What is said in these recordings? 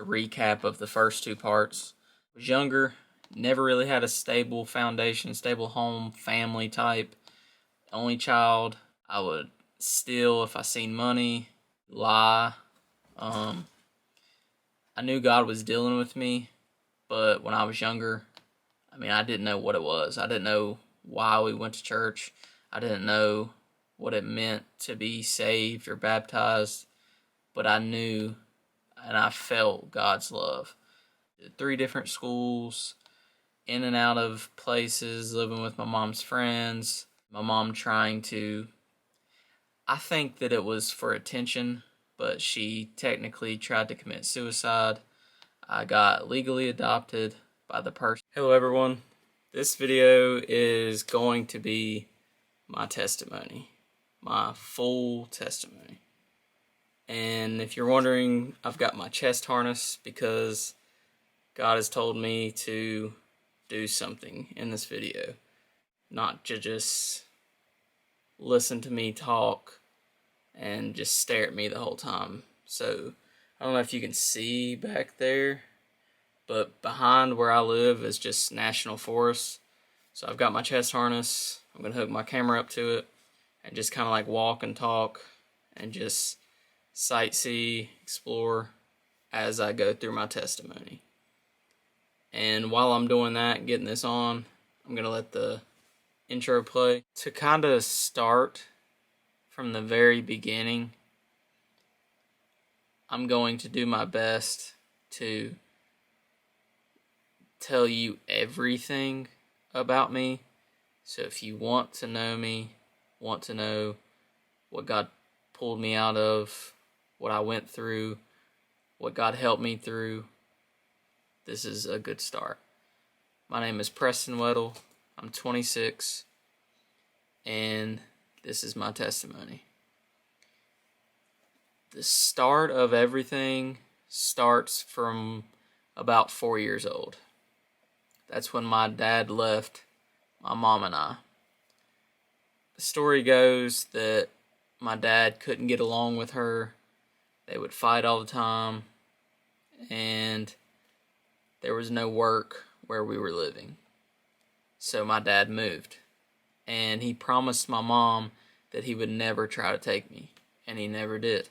recap of the first two parts. I was younger, never really had a stable foundation, stable home, family type. Only child. I would steal if I seen money, lie. I knew God was dealing with me, but when I was younger, I didn't know what it was. I didn't know why we went to church. I didn't know what it meant to be saved or baptized, but I knew and I felt God's love. 3 different schools, in and out of places, living with my mom's friends, my mom trying to, I think that it was for attention, but she technically tried to commit suicide. I got legally adopted by the person. Hello everyone, this video is going to be my testimony, my full testimony. And if you're wondering, I've got my chest harness because God has told me to do something in this video, not to just listen to me talk and just stare at me the whole time. So I don't know if you can see back there, but behind where I live is just national forest. So I've got my chest harness. I'm gonna hook my camera up to it and just kind of like walk and talk and just sightsee, explore as I go through my testimony. And while I'm doing that, getting this on, I'm gonna let the intro play. To kind of start from the very beginning, I'm going to do my best to tell you everything about me. So if you want to know me, want to know what God pulled me out of, what I went through, what God helped me through, this is a good start. My name is Preston Weddle. I'm 26, and this is my testimony. The start of everything starts from about 4 years old. That's when my dad left my mom and I. The story goes that my dad couldn't get along with her. They would fight all the time, and there was no work where we were living. So my dad moved, and he promised my mom that he would never try to take me, and he never did.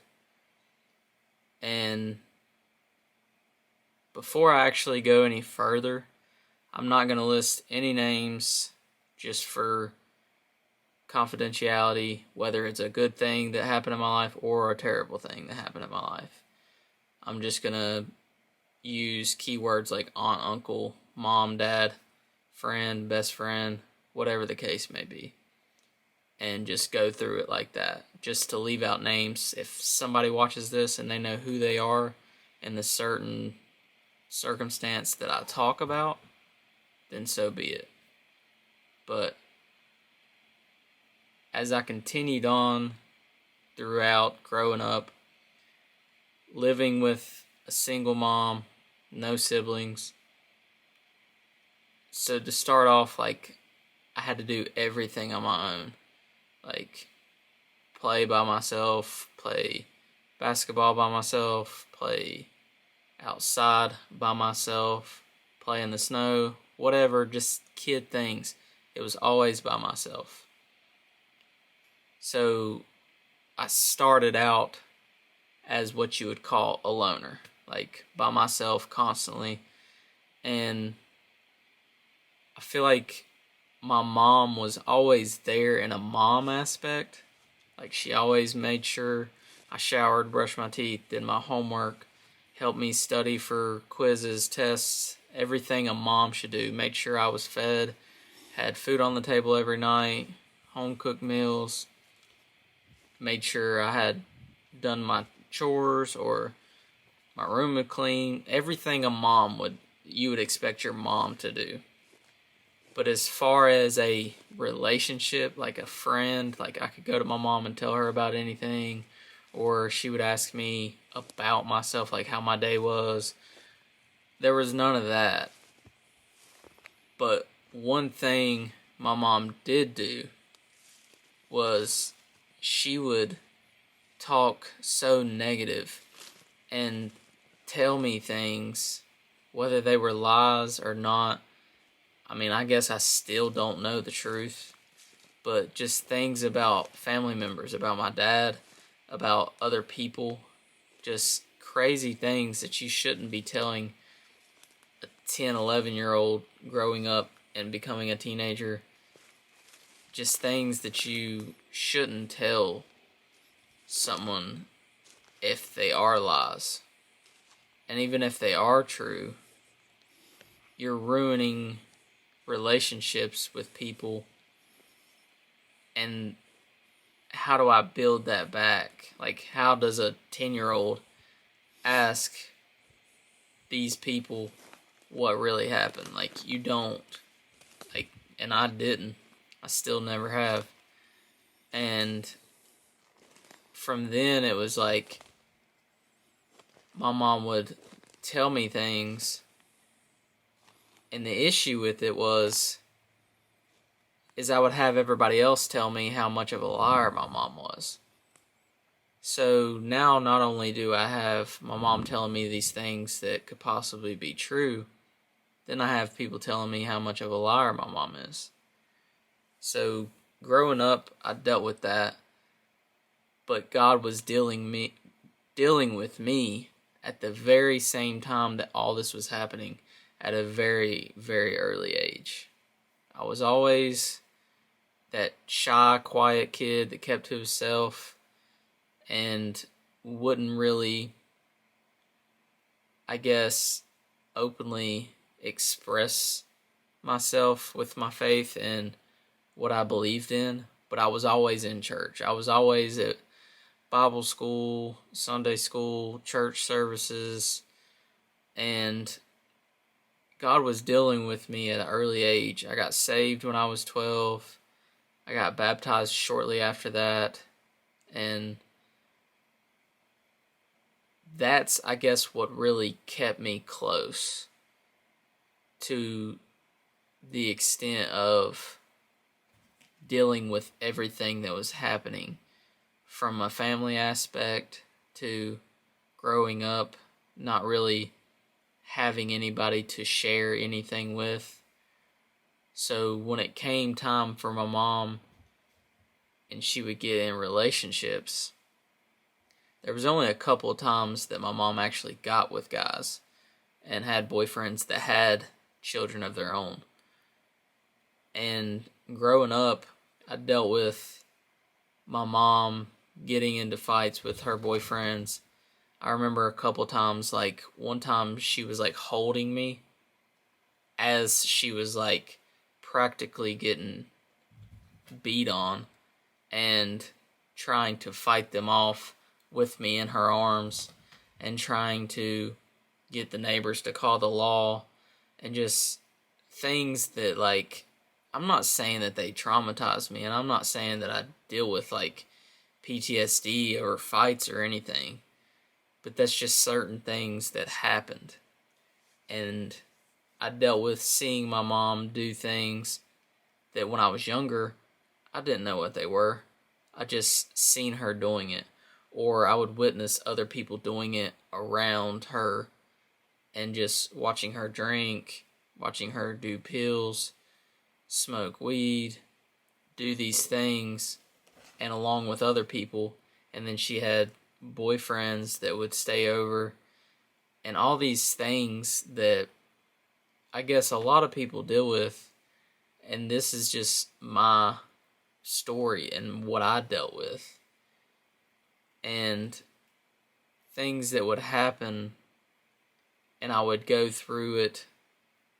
And before I actually go any further, I'm not going to list any names just for confidentiality, whether it's a good thing that happened in my life or a terrible thing that happened in my life. I'm just going to use keywords like aunt, uncle, mom, dad, friend, best friend, whatever the case may be, and just go through it like that, just to leave out names. If somebody watches this and they know who they are in the certain circumstance that I talk about, then so be it. But as I continued on throughout growing up, living with a single mom, no siblings. So to start off, I had to do everything on my own. Play by myself, play basketball by myself, play outside by myself, play in the snow, whatever, just kid things. It was always by myself. So I started out as what you would call a loner, by myself constantly. And I feel like my mom was always there in a mom aspect. She always made sure I showered, brushed my teeth, did my homework, helped me study for quizzes, tests, everything a mom should do. Made sure I was fed, had food on the table every night, home-cooked meals, made sure I had done my chores or my room was clean. Everything a mom you would expect your mom to do. But as far as a relationship, like a friend, I could go to my mom and tell her about anything, or she would ask me about myself, how my day was. There was none of that. But one thing my mom did do was she would talk so negative, and tell me things, whether they were lies or not. I mean, I guess I still don't know the truth, but just things about family members, about my dad, about other people, just crazy things that you shouldn't be telling a 10, 11-year-old growing up and becoming a teenager. Just things that you shouldn't tell someone if they are lies. And even if they are true, you're ruining relationships with people. And how do I build that back? Like, how does a 10-year-old ask these people what really happened? Like, you don't. Like, and I didn't. I still never have. And from then, it was like my mom would tell me things, and the issue with it is I would have everybody else tell me how much of a liar my mom was. So now not only do I have my mom telling me these things that could possibly be true, then I have people telling me how much of a liar my mom is. So growing up, I dealt with that, but God was dealing with me at the very same time that all this was happening, at a very, very early age. I was always that shy, quiet kid that kept to himself and wouldn't really, I guess, openly express myself with my faith and what I believed in, but I was always in church. I was always at Bible school, Sunday school, church services, and God was dealing with me at an early age. I got saved when I was 12. I got baptized shortly after that, and that's, I guess, what really kept me close to the extent of dealing with everything that was happening, from a family aspect to growing up, not really having anybody to share anything with. So when it came time for my mom and she would get in relationships, there was only a couple of times that my mom actually got with guys and had boyfriends that had children of their own. And growing up, I dealt with my mom getting into fights with her boyfriends. I remember a couple times, like one time she was like holding me as she was like practically getting beat on and trying to fight them off with me in her arms and trying to get the neighbors to call the law, and just things that, like, I'm not saying that they traumatized me, and I'm not saying that I deal with like PTSD or fights or anything, but that's just certain things that happened. And I dealt with seeing my mom do things that when I was younger, I didn't know what they were. I just seen her doing it. Or I would witness other people doing it around her and just watching her drink, watching her do pills, smoke weed, do these things, and along with other people. And then she had boyfriends that would stay over, and all these things that I guess a lot of people deal with. And this is just my story and what I dealt with. And things that would happen, and I would go through it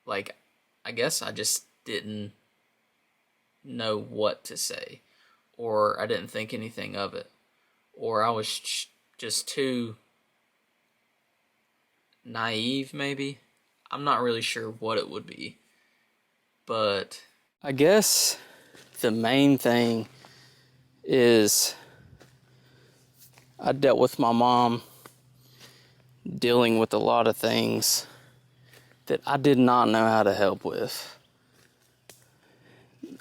like, I guess I just didn't know what to say, or I didn't think anything of it, or I was just too naive, maybe. I'm not really sure what it would be, but I guess the main thing is I dealt with my mom dealing with a lot of things that I did not know how to help with.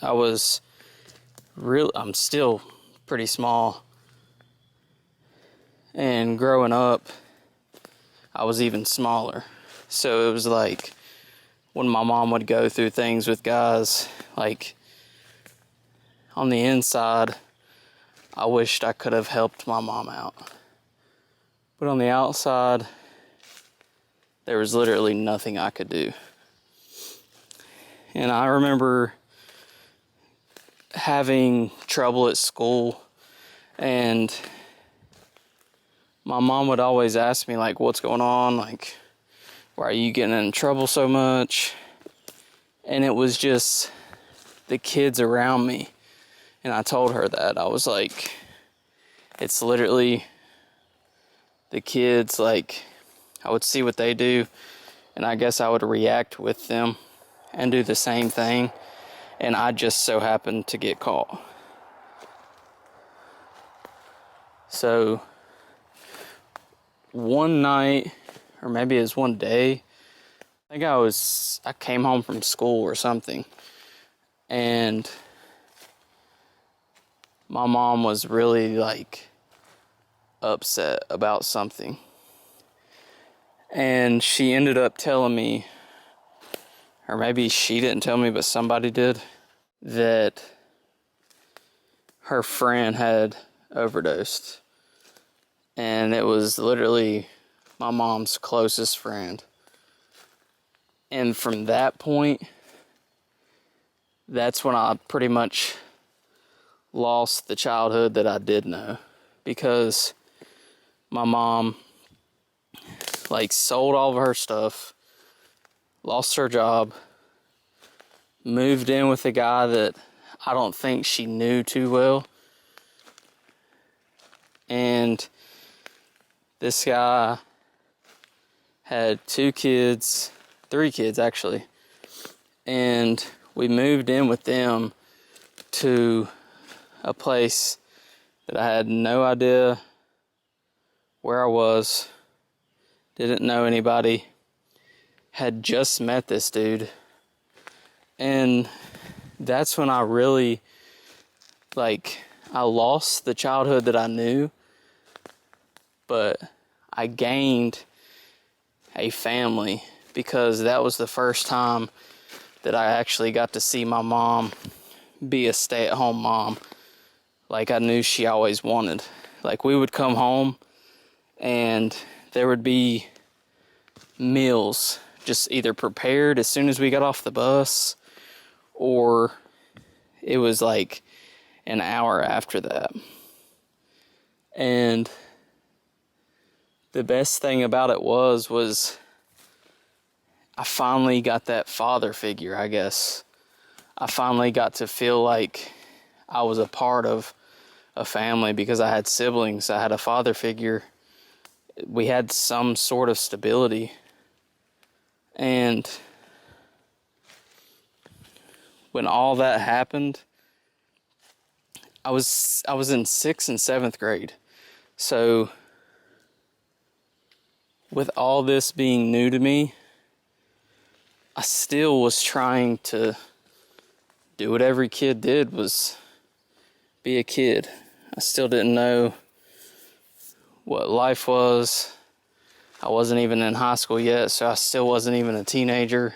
I'm still pretty small, and growing up, I was even smaller. So it was like when my mom would go through things with guys, like on the inside, I wished I could have helped my mom out. But on the outside, there was literally nothing I could do. And I remember having trouble at school, and my mom would always ask me, like, what's going on? Like, why are you getting in trouble so much? And it was just the kids around me. And I told her that. I was like, it's literally the kids. Like, I would see what they do, and I guess I would react with them and do the same thing. And I just so happened to get caught. So one night, or maybe it was one day, I think I came home from school or something, and my mom was really like upset about something. And she ended up telling me, or maybe she didn't tell me, but somebody did, that her friend had overdosed. And it was literally my mom's closest friend. And from that point, that's when I pretty much lost the childhood that I did know. Because my mom, like, sold all of her stuff, lost her job, moved in with a guy that I don't think she knew too well. And this guy had 2 kids, 3 kids actually. And we moved in with them to a place that I had no idea where I was, didn't know anybody, had just met this dude. And that's when I really, like, I lost the childhood that I knew, but I gained a family, because that was the first time that I actually got to see my mom be a stay-at-home mom like I knew she always wanted. Like, we would come home and there would be meals just either prepared as soon as we got off the bus, or it was like an hour after that. And the best thing about it was I finally got that father figure, I guess. I finally got to feel like I was a part of a family because I had siblings. I had a father figure. We had some sort of stability. And when all that happened, I was in 6th and 7th grade. So with all this being new to me, I still was trying to do what every kid did, was be a kid. I still didn't know what life was. I wasn't even in high school yet, so I still wasn't even a teenager.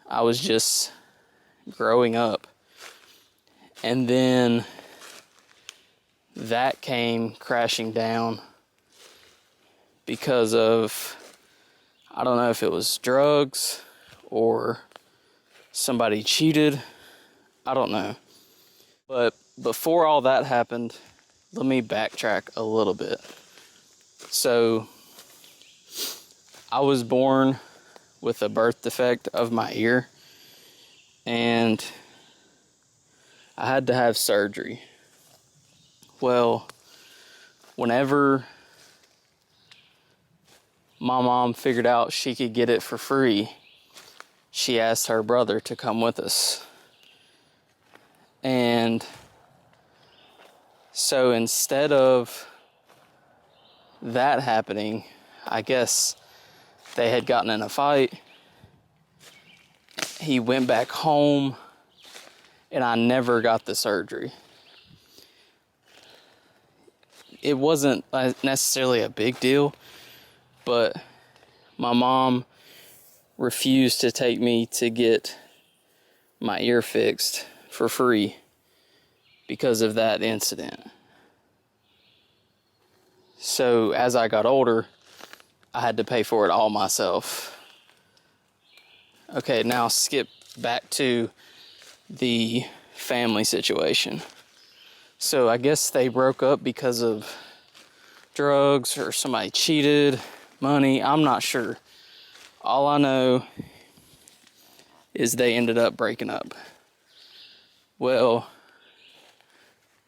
I was just growing up. And then that came crashing down because of, I don't know if it was drugs or somebody cheated. I don't know. But before all that happened, let me backtrack a little bit. So I was born with a birth defect of my ear, and I had to have surgery. Well, whenever my mom figured out she could get it for free, she asked her brother to come with us. And so instead of that happening, I guess they had gotten in a fight. He went back home, and I never got the surgery. It wasn't necessarily a big deal, But my mom refused to take me to get my ear fixed for free because of that incident. So as I got older, I had to pay for it all myself. Okay, now skip back to the family situation. So I guess they broke up because of drugs or somebody cheated, money, I'm not sure. All I know is they ended up breaking up. Well,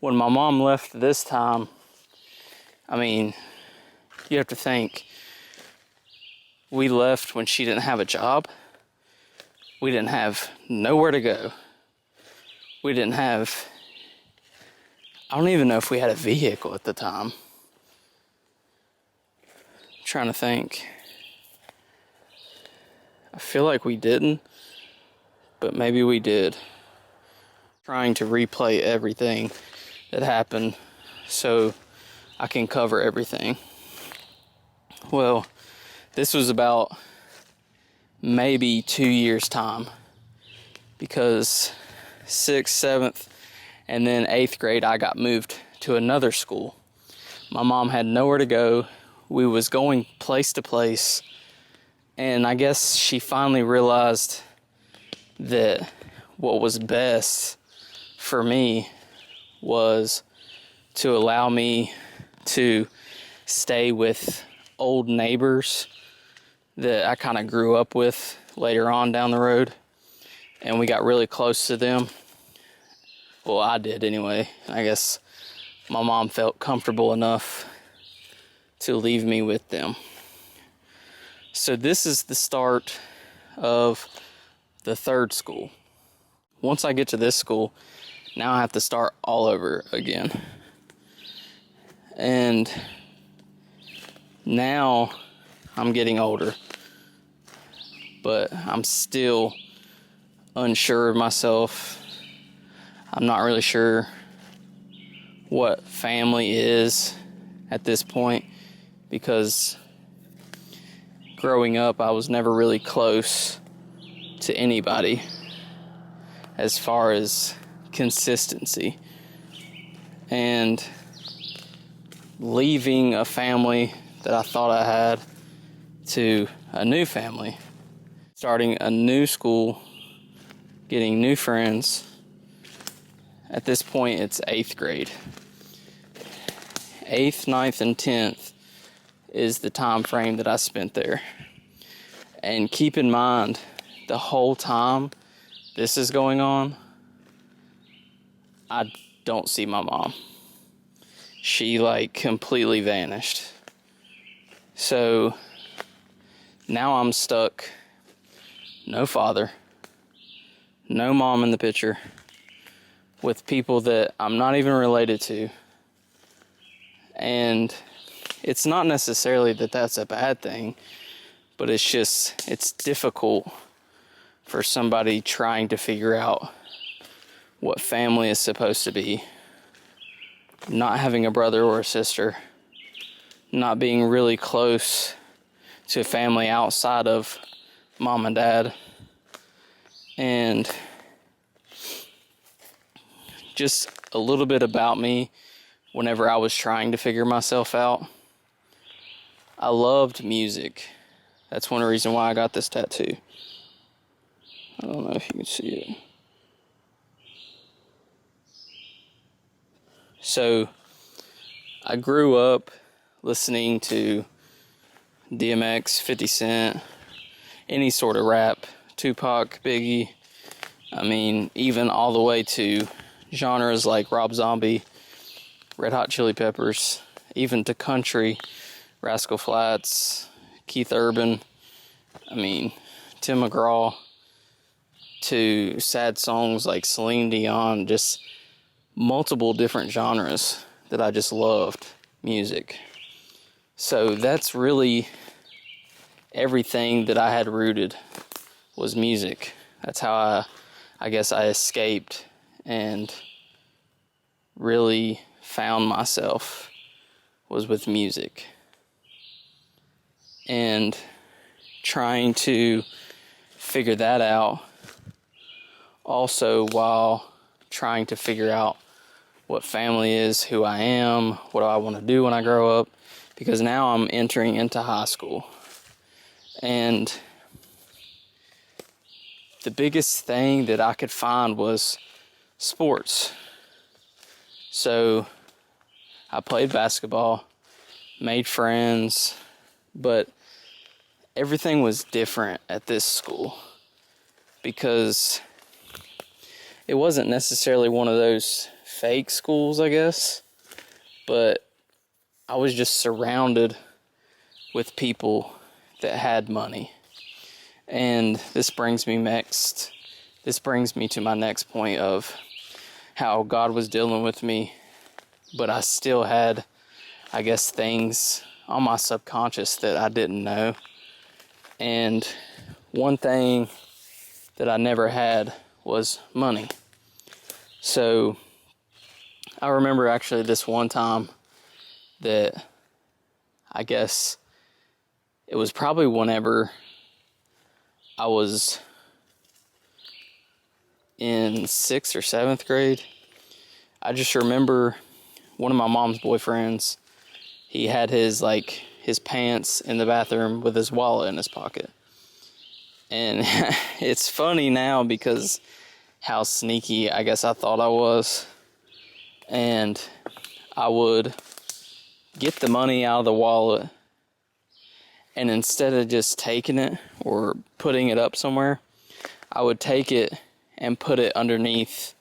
when my mom left this time, I mean, you have to think, we left when she didn't have a job. We didn't have nowhere to go. We didn't have, I don't even know if we had a vehicle at the time. I'm trying to think. I feel like we didn't, but maybe we did. Trying to replay everything that happened so I can cover everything. Well, this was about maybe 2 years' time, because 6th, 7th, and then 8th grade I got moved to another school. My mom had nowhere to go. We was going place to place, and I guess she finally realized that what was best for me was to allow me to stay with old neighbors that I kind of grew up with later on down the road, and we got really close to them. Well, I did anyway. I guess my mom felt comfortable enough to leave me with them. So this is the start of the third school. Once I get to this school, now I have to start all over again. And now I'm getting older, but I'm still unsure of myself. I'm not really sure what family is at this point, because growing up I was never really close to anybody as far as consistency. And leaving a family that I thought I had to a new family, starting a new school, getting new friends. At this point, it's 8th grade. 8th, 9th, and 10th is the time frame that I spent there. And keep in mind, the whole time this is going on, I don't see my mom. She completely vanished. So now I'm stuck. No father, no mom in the picture, with people that I'm not even related to. And it's not necessarily that that's a bad thing, but it's difficult for somebody trying to figure out what family is supposed to be. Not having a brother or a sister, not being really close to family outside of mom and dad, and just a little bit about me whenever I was trying to figure myself out. I loved music. That's one reason why I got this tattoo. I don't know if you can see it. So I grew up listening to DMX, 50 Cent, any sort of rap, Tupac, Biggie. I mean, even all the way to genres like Rob Zombie, Red Hot Chili Peppers, even to country, Rascal Flatts, Keith Urban, Tim McGraw, to sad songs like Celine Dion, just multiple different genres that I just loved music. So that's really everything that I had rooted was music. That's how I guess I escaped and really found myself, was with music. and trying to figure that out, also while trying to figure out what family is, who I am, what do I want to do when I grow up, because now I'm entering into high school. And the biggest thing that I could find was sports. So I played basketball, made friends, but everything was different at this school because it wasn't necessarily one of those fake schools, I guess, but I was just surrounded with people that had money. And this brings me to my next point of how God was dealing with me, but I still had, I guess, things on my subconscious that I didn't know. And one thing that I never had was money. So I remember actually this one time that I guess it was probably whenever I was in 6th or 7th grade. I just remember one of my mom's boyfriends, he had his pants in the bathroom with his wallet in his pocket. And it's funny now because how sneaky I guess I thought I was. And I would get the money out of the wallet, and instead of just taking it or putting it up somewhere, I would take it and put it underneath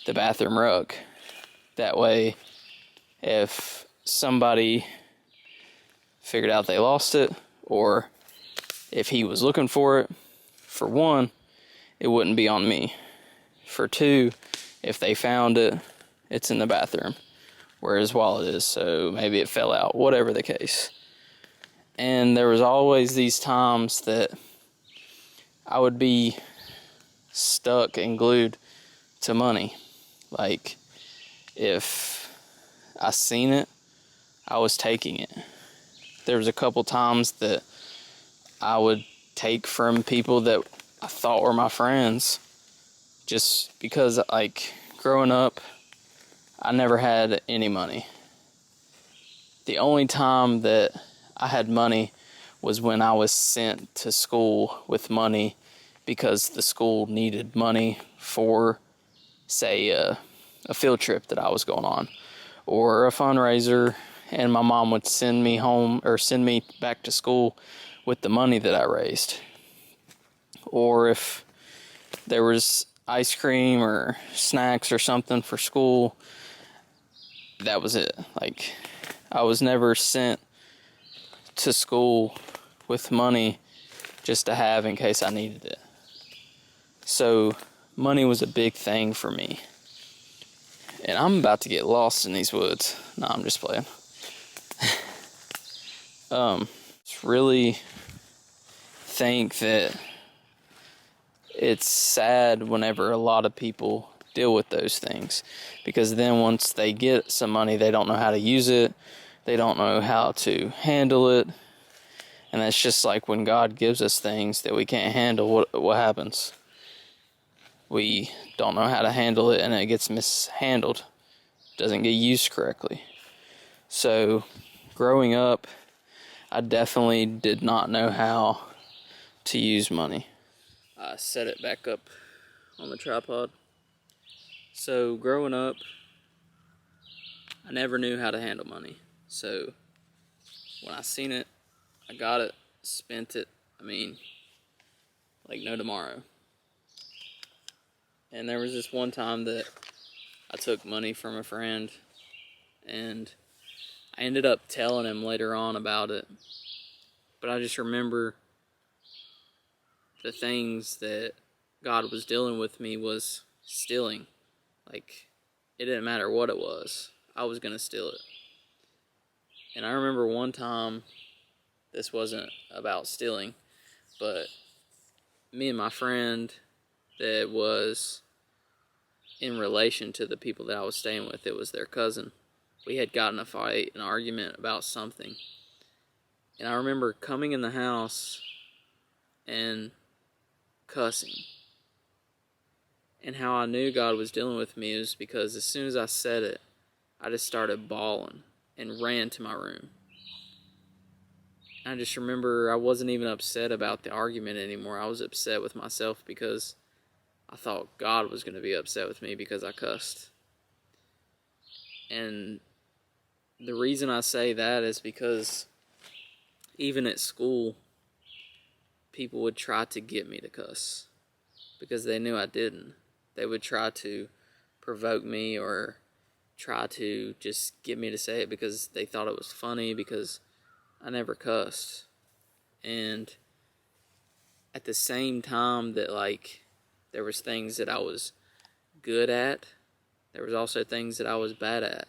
the bathroom rug. That way, if somebody figured out they lost it, or if he was looking for it, for one, it wouldn't be on me. For two, if they found it, it's in the bathroom where his wallet is, so maybe it fell out, whatever the case. And there was always these times that I would be stuck and glued to money. Like, if I seen it, I was taking it. There was a couple times that I would take from people that I thought were my friends, just because, growing up, I never had any money. The only time that I had money was when I was sent to school with money because the school needed money for, say, a field trip that I was going on or a fundraiser, and my mom would send me home or send me back to school with the money that I raised. Or if there was ice cream or snacks or something for school, that was it. I was never sent to school with money just to have in case I needed it. So money was a big thing for me. And I'm about to get lost in these woods. No, I'm just playing. Just really think that it's sad whenever a lot of people deal with those things, because then once they get some money, they don't know how to use it, they don't know how to handle it, and that's just like when God gives us things that we can't handle, what happens? We don't know how to handle it, and it gets mishandled, doesn't get used correctly. So growing up, I definitely did not know how to use money. I set it back up on the tripod. So growing up, I never knew how to handle money. So when I seen it, I got it, spent it, like no tomorrow. And there was this one time that I took money from a friend, and I ended up telling him later on about it. But I just remember the things that God was dealing with me was stealing. It didn't matter what it was, I was going to steal it. And I remember one time, this wasn't about stealing, but me and my friend that was in relation to the people that I was staying with, it was their cousin. We had gotten a fight, an argument about something. And I remember coming in the house and cussing. And how I knew God was dealing with me was because as soon as I said it, I just started bawling and ran to my room. I just remember I wasn't even upset about the argument anymore. I was upset with myself because I thought God was going to be upset with me because I cussed. And the reason I say that is because even at school, people would try to get me to cuss because they knew I didn't. They would try to provoke me or try to just get me to say it because they thought it was funny because I never cussed. And at the same time that, like, there was things that I was good at, there was also things that I was bad at.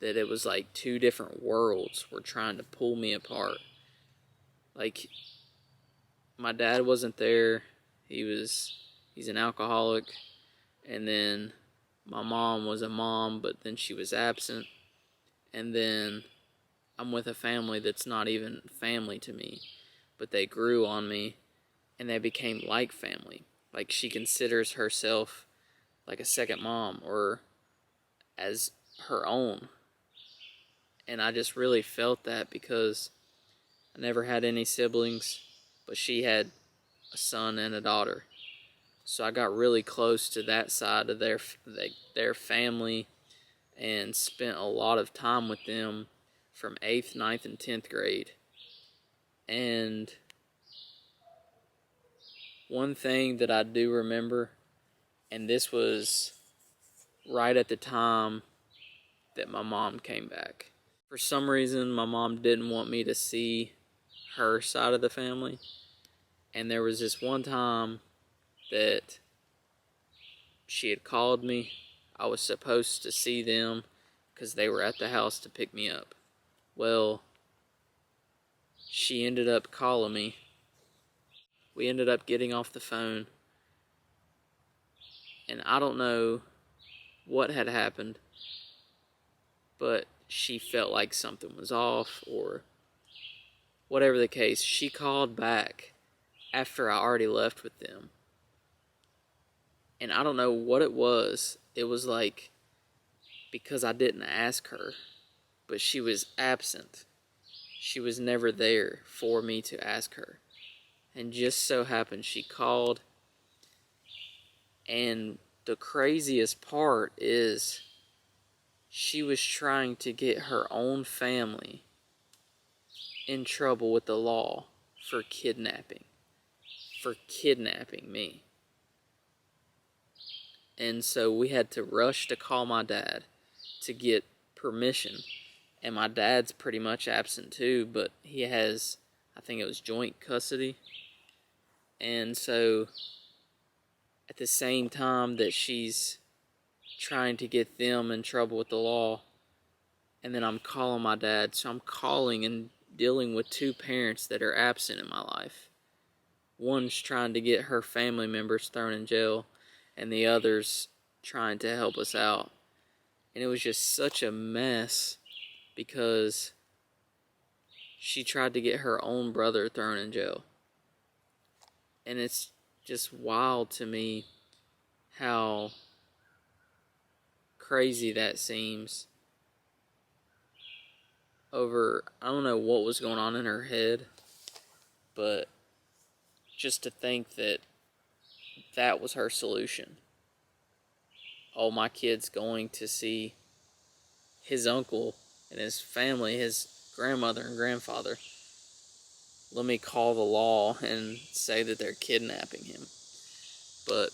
That it was like two different worlds were trying to pull me apart. Like, my dad wasn't there. He's an alcoholic. And then my mom was a mom, but then she was absent. And then I'm with a family that's not even family to me, but they grew on me and they became like family. Like, she considers herself like a second mom or as her own. And I just really felt that because I never had any siblings, but she had a son and a daughter. So I got really close to that side of their family and spent a lot of time with them from 8th, ninth, and 10th grade. And one thing that I do remember, and this was right at the time that my mom came back. For some reason, my mom didn't want me to see her side of the family. And there was this one time that she had called me. I was supposed to see them because they were at the house to pick me up. Well, she ended up calling me. We ended up getting off the phone. And I don't know what had happened, but she felt like something was off or whatever the case. She called back after I already left with them. And I don't know what it was. It was like because I didn't ask her, but she was absent. She was never there for me to ask her. And just so happened she called. And the craziest part is she was trying to get her own family in trouble with the law for kidnapping me. And so we had to rush to call my dad to get permission. And my dad's pretty much absent too, but he has, I think it was joint custody. And so at the same time that she's trying to get them in trouble with the law, and then I'm calling my dad. So I'm calling and dealing with two parents that are absent in my life. One's trying to get her family members thrown in jail, and the other's trying to help us out. And it was just such a mess because she tried to get her own brother thrown in jail. And it's just wild to me how crazy that seems. I don't know what was going on in her head, but just to think that that was her solution. Oh, my kid's going to see his uncle and his family, his grandmother and grandfather. Let me call the law and say that they're kidnapping him. But,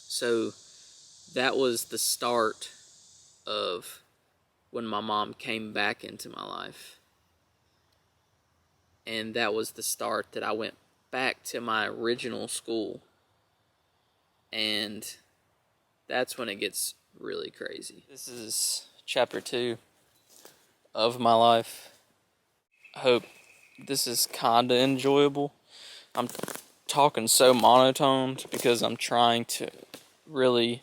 so that was the start of when my mom came back into my life. And that was the start that I went back to my original school. And that's when it gets really crazy. This is chapter 2 of my life. I hope this is kinda enjoyable. I'm talking so monotone because I'm trying to really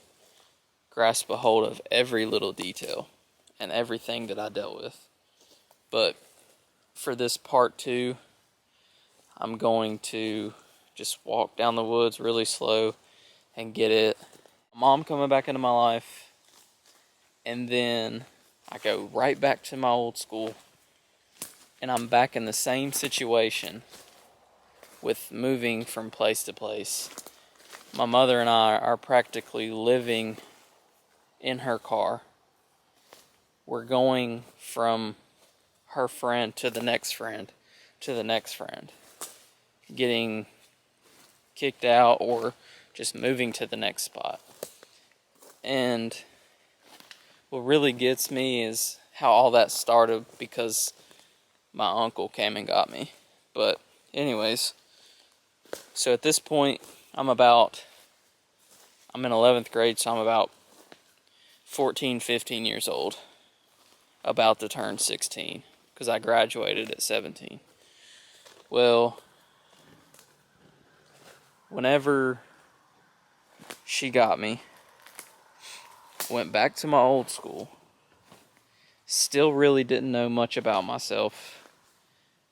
grasp a hold of every little detail and everything that I dealt with. But for this part 2, I'm going to just walk down the woods really slow and get it. Mom coming back into my life, and then I go right back to my old school, and I'm back in the same situation with moving from place to place. My mother and I are practically living in her car. We're going from her friend to the next friend to the next friend, getting kicked out or just moving to the next spot. And what really gets me is how all that started, because my uncle came and got me. But anyways, so at this point, I'm in 11th grade, so I'm about 14, 15 years old, about to turn 16, because I graduated at 17. Well, whenever she got me, went back to my old school, still really didn't know much about myself.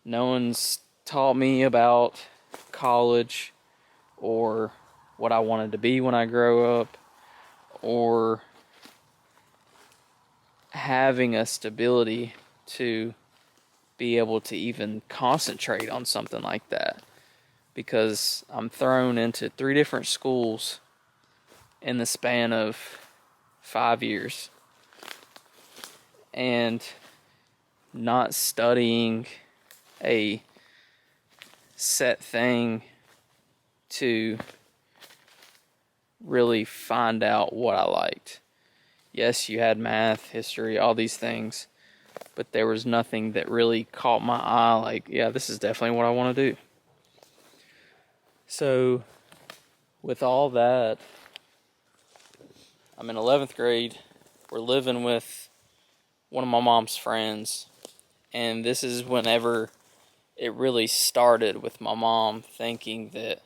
No one's taught me about college or what I wanted to be when I grow up, or having a stability to be able to even concentrate on something like that, because I'm thrown into 3 different schools in the span of 5 years, and not studying a set thing to really find out what I liked. Yes, you had math, history, all these things, but there was nothing that really caught my eye like, yeah, this is definitely what I want to do. So, with all that, I'm in 11th grade. We're living with one of my mom's friends, and this is whenever it really started, with my mom thinking that,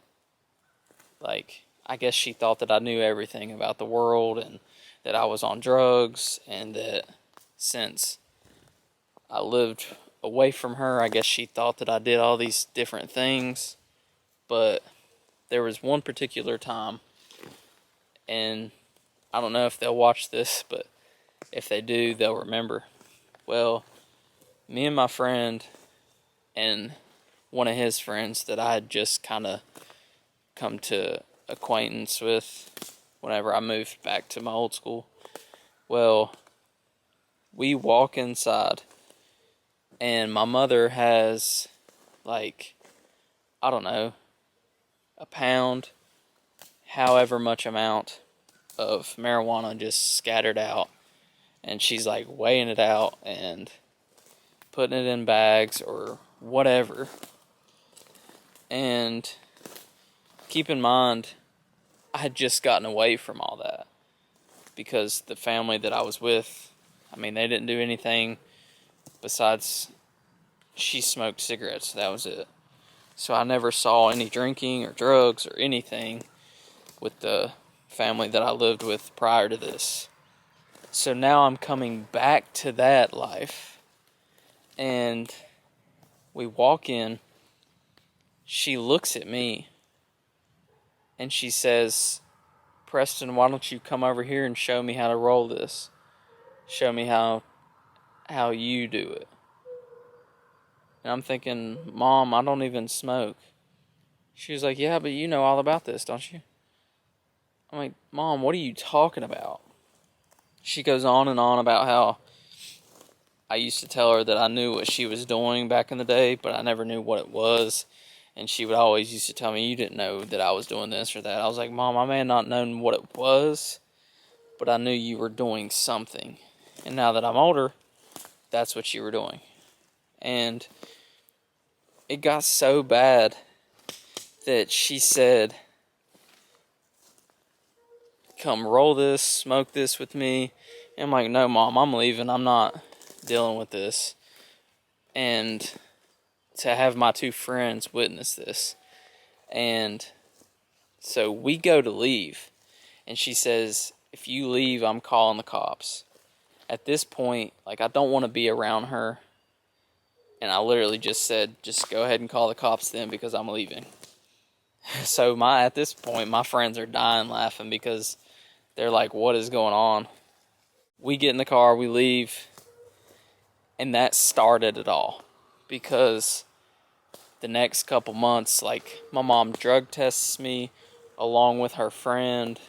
like, I guess she thought that I knew everything about the world, and that I was on drugs, and that since I lived away from her, I guess she thought that I did all these different things. But there was one particular time, and I don't know if they'll watch this, but if they do, they'll remember. Well, me and my friend and one of his friends that I had just kind of come to acquaintance with whenever I moved back to my old school. Well, we walk inside, and my mother has, like, I don't know, a pound, however much amount of marijuana just scattered out. And she's like weighing it out and putting it in bags or whatever. And keep in mind, I had just gotten away from all that, because the family that I was with, I mean, they didn't do anything besides she smoked cigarettes. That was it. So I never saw any drinking or drugs or anything with the family that I lived with prior to this. So now I'm coming back to that life, and we walk in. She looks at me and she says, "Preston, why don't you come over here and show me how to roll this? Show me how you do it." And I'm thinking, "Mom, I don't even smoke." She was like, "Yeah, but you know all about this, don't you?" I'm like, "Mom, what are you talking about?" She goes on and on about how I used to tell her that I knew what she was doing back in the day, but I never knew what it was. And she would always used to tell me, "You didn't know that I was doing this or that." I was like, "Mom, I may have not known what it was, but I knew you were doing something. And now that I'm older, that's what you were doing." And it got so bad that she said, "Come roll this, smoke this with me." And I'm like, "No, Mom, I'm leaving. I'm not dealing with this." And to have my 2 friends witness this. And so we go to leave, and she says, "If you leave, I'm calling the cops." At this point, like, I don't want to be around her. And I literally just said, just go ahead and call the cops then because I'm leaving. So at this point, my friends are dying laughing because they're like, what is going on? We get in the car, we leave, and that started it all. Because the next couple months, like, my mom drug tests me along with her friend,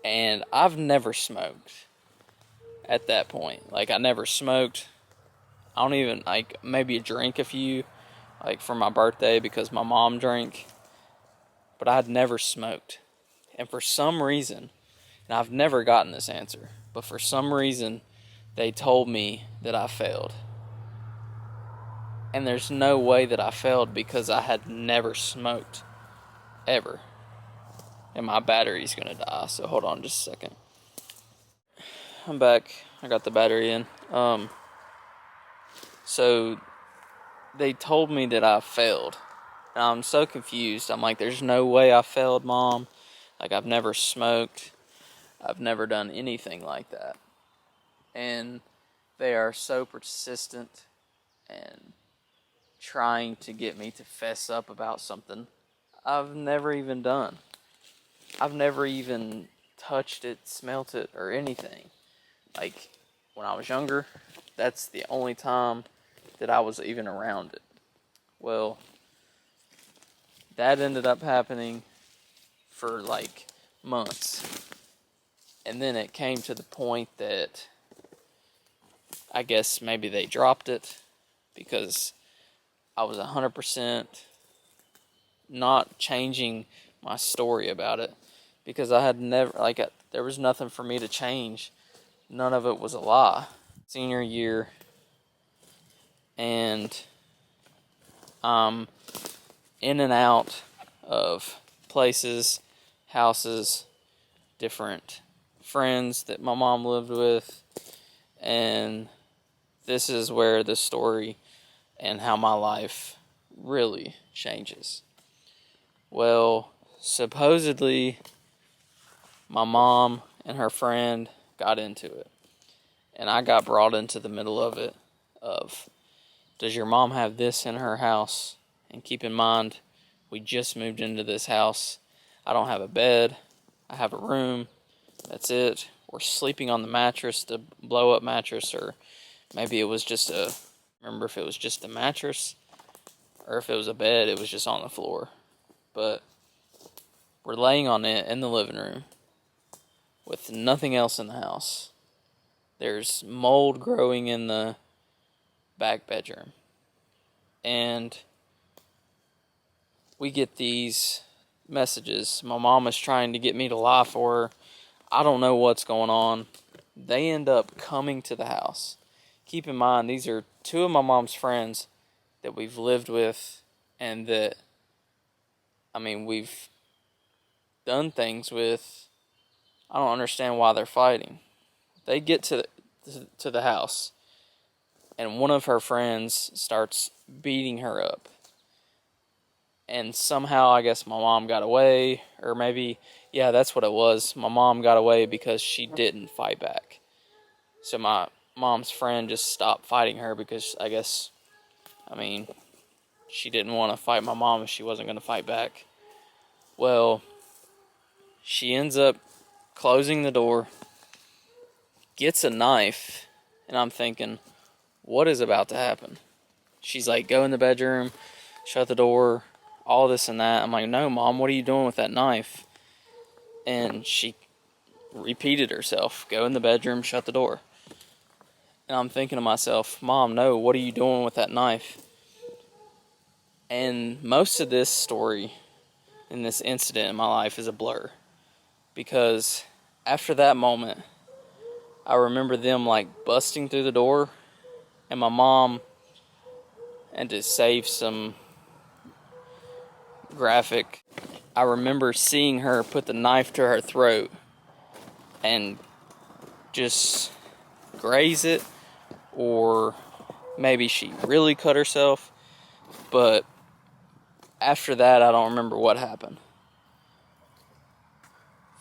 and I've never smoked at that point. Like, I never smoked. I don't even, like, maybe drink a few, like, for my birthday because my mom drank, but I had never smoked. And for some reason, and I've never gotten this answer, but for some reason, they told me that I failed. And there's no way that I failed because I had never smoked, ever. And my battery's gonna die, so hold on just a second. I'm back. I got the battery in. So they told me that I failed. And I'm so confused. I'm like, there's no way I failed, Mom. Like, I've never smoked. I've never done anything like that. And they are so persistent and trying to get me to fess up about something I've never even done. I've never even touched it, smelt it, or anything. Like, when I was younger, that's the only time that I was even around it. Well, that ended up happening for like months. And then it came to the point that I guess maybe they dropped it because I was 100% not changing my story about it, because I had never, there was nothing for me to change. None of it was a lie. Senior year, and I'm in and out of places, houses, different friends that my mom lived with, and this is where the story and how my life really changes. Well, supposedly my mom and her friend got into it, and I got brought into the middle of it. Of, does your mom have this in her house? And keep in mind, we just moved into this house. I don't have a bed. I have a room. That's it. We're sleeping on the mattress, the blow-up mattress, or maybe it was just remember if it was just a mattress, or if it was a bed, it was just on the floor. But we're laying on it in the living room with nothing else in the house. There's mold growing in the back bedroom. And we get these messages. My mom is trying to get me to lie for her. I don't know what's going on. They end up coming to the house. Keep in mind, these are two of my mom's friends that we've lived with and that, we've done things with. I don't understand why they're fighting. They get to the house, and one of her friends starts beating her up. And somehow, I guess my mom got away, or maybe, yeah, that's what it was. My mom got away because she didn't fight back. So my mom's friend just stopped fighting her because I guess, she didn't want to fight my mom if she wasn't going to fight back. Well, she ends up closing the door, gets a knife, and I'm thinking, what is about to happen? She's like, go in the bedroom, shut the door, all this and that. I'm like, no, Mom, what are you doing with that knife? And she repeated herself, go in the bedroom, shut the door. And I'm thinking to myself, Mom, no, what are you doing with that knife? And most of this story and this incident in my life is a blur. Because after that moment, I remember them like busting through the door, and my mom, and to save some graphic, I remember seeing her put the knife to her throat and just graze it, or maybe she really cut herself. But after that, I don't remember what happened.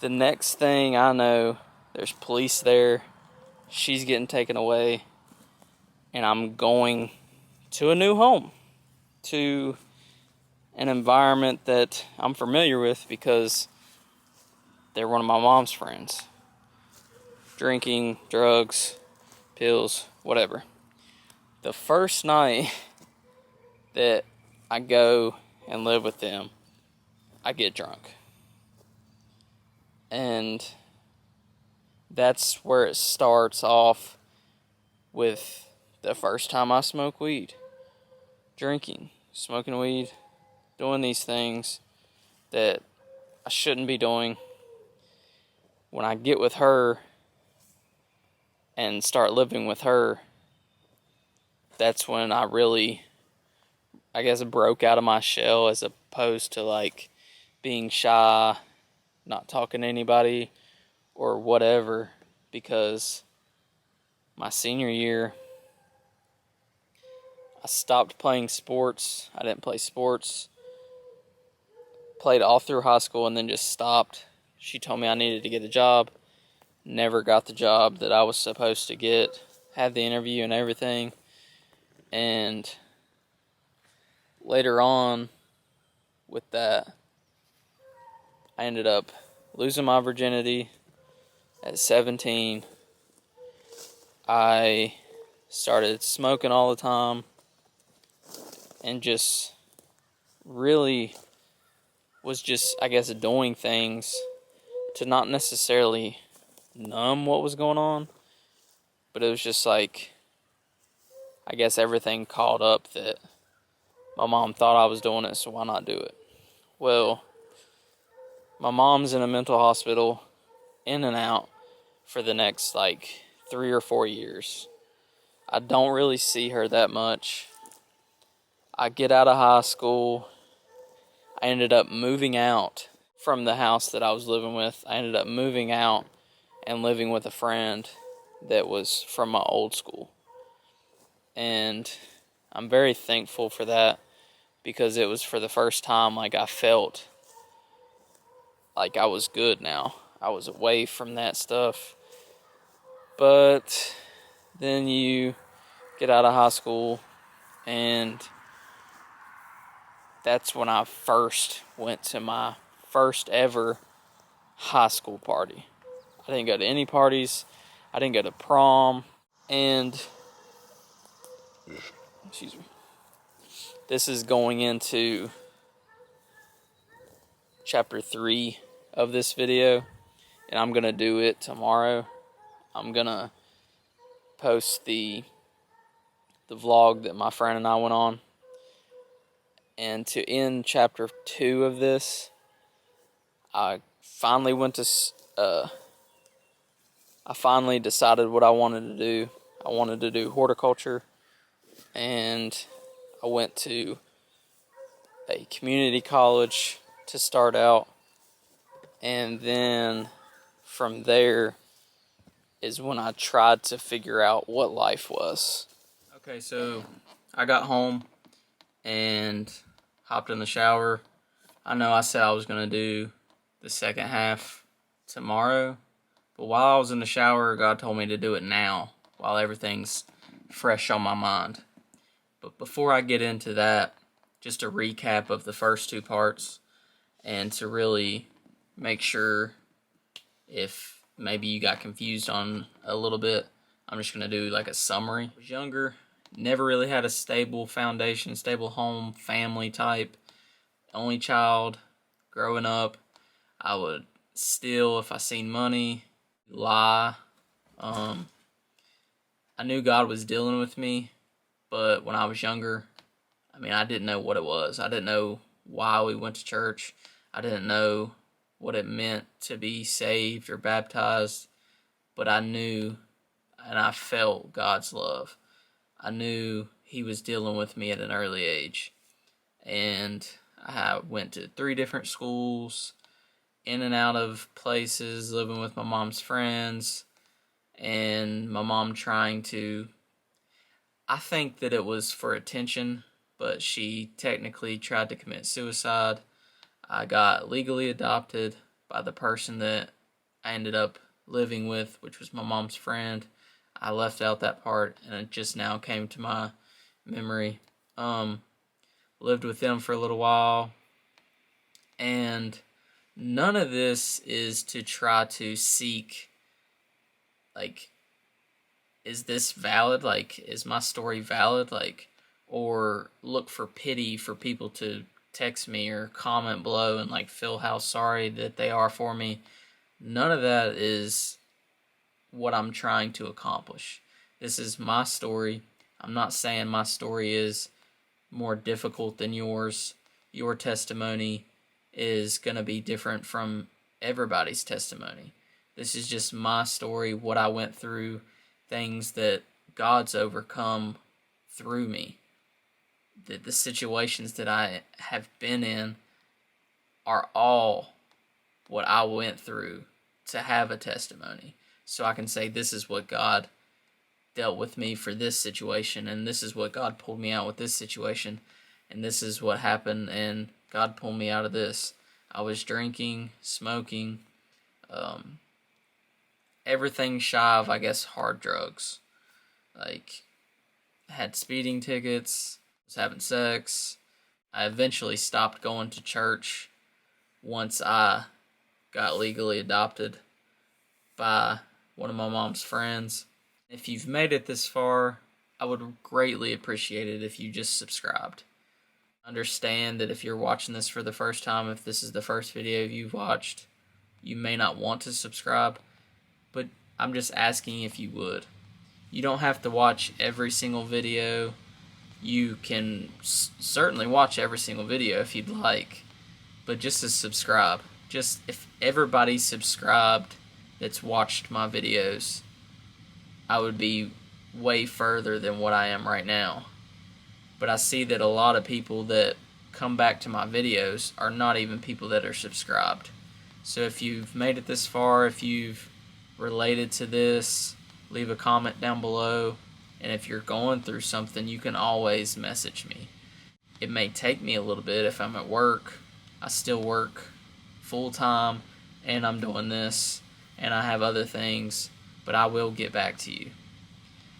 The next thing I know, there's police there. She's getting taken away, and I'm going to a new home, to an environment that I'm familiar with because they're one of my mom's friends. Drinking, drugs, pills, whatever. The first night that I go and live with them, I get drunk. And that's where it starts off with the first time I smoke weed. Drinking, smoking weed, doing these things that I shouldn't be doing. When I get with her and start living with her, that's when I really, I guess, broke out of my shell, as opposed to like being shy, not talking to anybody or whatever, because my senior year, I stopped playing sports. I didn't play sports. Played all through high school and then just stopped. She told me I needed to get a job. Never got the job that I was supposed to get. Had the interview and everything. And later on with that, I ended up losing my virginity at 17. I started smoking all the time and just really was just, I guess, doing things to not necessarily numb what was going on, but it was just like, I guess everything caught up that my mom thought I was doing it, so why not do it? Well, my mom's in a mental hospital, in and out, for the next like 3 or 4 years. I don't really see her that much. I get out of high school. I ended up moving out from the house that I was living with. I ended up moving out and living with a friend that was from my old school. And I'm very thankful for that, because it was for the first time like I felt like I was good now. I was away from that stuff. But then you get out of high school, and that's when I first went to my first ever high school party. I didn't go to any parties. I didn't go to prom. And, excuse me, this is going into chapter 3 of this video, and I'm going to do it tomorrow. I'm going to post the vlog that my friend and I went on. And to end chapter 2 of this, I finally decided what I wanted to do. I wanted to do horticulture, and I went to a community college to start out, and then from there is when I tried to figure out what life was. Okay, so I got home and hopped in the shower. I know I said I was going to do the second half tomorrow, but while I was in the shower, God told me to do it now, while everything's fresh on my mind. But before I get into that, just a recap of the first 2 parts, and to really make sure if maybe you got confused on a little bit, I'm just going to do like a summary. I was younger, never really had a stable foundation, stable home, family type, only child. Growing up, I would steal if I seen money, lie. I knew God was dealing with me, but when I was younger, I mean, I didn't know what it was. I didn't know why we went to church. I didn't know what it meant to be saved or baptized, but I knew and I felt God's love. I knew He was dealing with me at an early age. And I went to 3 different schools, in and out of places, living with my mom's friends, and my mom trying to, I think that it was for attention, but she technically tried to commit suicide. I got legally adopted by the person that I ended up living with, which was my mom's friend. I left out that part, and it just now came to my memory. Lived with them for a little while, and none of this is to try to seek, like, is this valid? Like, is my story valid? Like, or look for pity for people to text me or comment below and, like, feel how sorry that they are for me. None of that is what I'm trying to accomplish. This is my story. I'm not saying my story is more difficult than yours. Your testimony is going to be different from everybody's testimony. This is just my story, what I went through, things that God's overcome through me. The situations that I have been in are all what I went through to have a testimony. So I can say, this is what God dealt with me for this situation, and this is what God pulled me out with this situation, and this is what happened, and God pulled me out of this. I was drinking, smoking, everything shy of, I guess, hard drugs. Like, had speeding tickets, was having sex. I eventually stopped going to church once I got legally adopted by one of my mom's friends. If you've made it this far, I would greatly appreciate it if you just subscribed. Understand that if you're watching this for the first time, if this is the first video you've watched, you may not want to subscribe, but I'm just asking if you would. You don't have to watch every single video. You can certainly watch every single video if you'd like, but just to subscribe. Just if everybody subscribed that's watched my videos, I would be way further than what I am right now. But I see that a lot of people that come back to my videos are not even people that are subscribed. So if you've made it this far, if you've related to this, leave a comment down below. And if you're going through something, you can always message me. It may take me a little bit if I'm at work. I still work full time, and I'm doing this, and I have other things, but I will get back to you.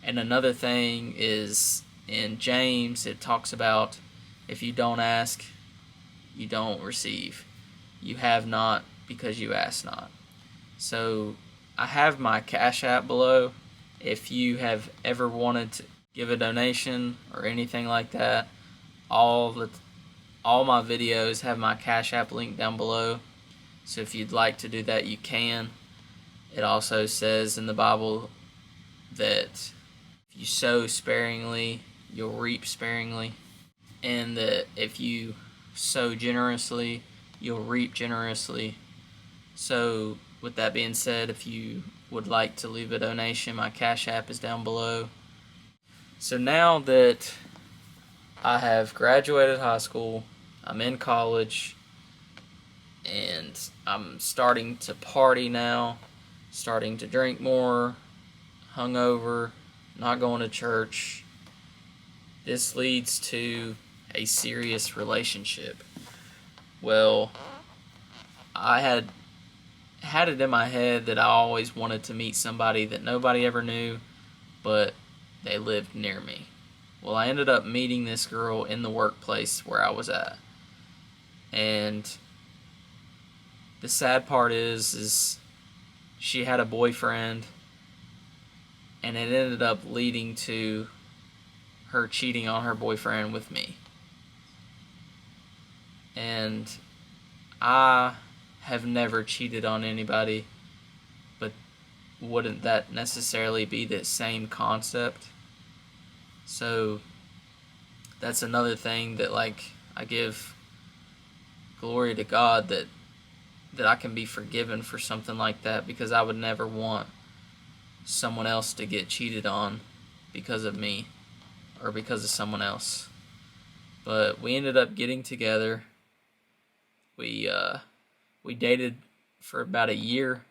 And another thing is, in James, it talks about, if you don't ask, you don't receive. You have not because you ask not. So I have my Cash App below. If you have ever wanted to give a donation or anything like that, all my videos have my Cash App link down below. So if you'd like to do that, you can. It also says in the Bible that if you sow sparingly, you'll reap sparingly. And that if you sow generously, you'll reap generously. So with that being said, if you would like to leave a donation, my Cash App is down below. So now that I have graduated high school, I'm in college, and I'm starting to party now, starting to drink more, hungover, not going to church. This leads to a serious relationship. Well, I had it in my head that I always wanted to meet somebody that nobody ever knew, but they lived near me. Well, I ended up meeting this girl in the workplace where I was at. And the sad part is she had a boyfriend, and it ended up leading to her cheating on her boyfriend with me. And I have never cheated on anybody, but wouldn't that necessarily be the same concept? So that's another thing that, like, I give glory to God that I can be forgiven for something like that, because I would never want someone else to get cheated on because of me or because of someone else. But we ended up getting together. We dated for about a year,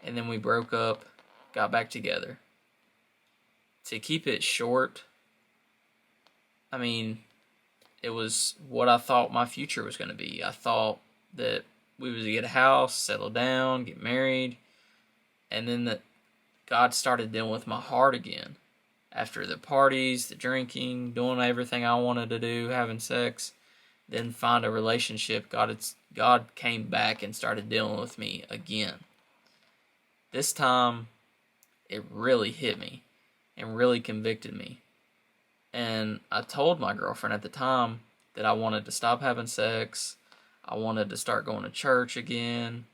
and then we broke up, got back together. To keep it short, I mean, it was what I thought my future was going to be. I thought that we would get a house, settle down, get married, and then that God started dealing with my heart again. after the parties, the drinking, doing everything I wanted to do, having sex, then find a relationship, God came back and started dealing with me again. This time, it really hit me and really convicted me. And I told my girlfriend at the time that I wanted to stop having sex. I wanted to start going to church again.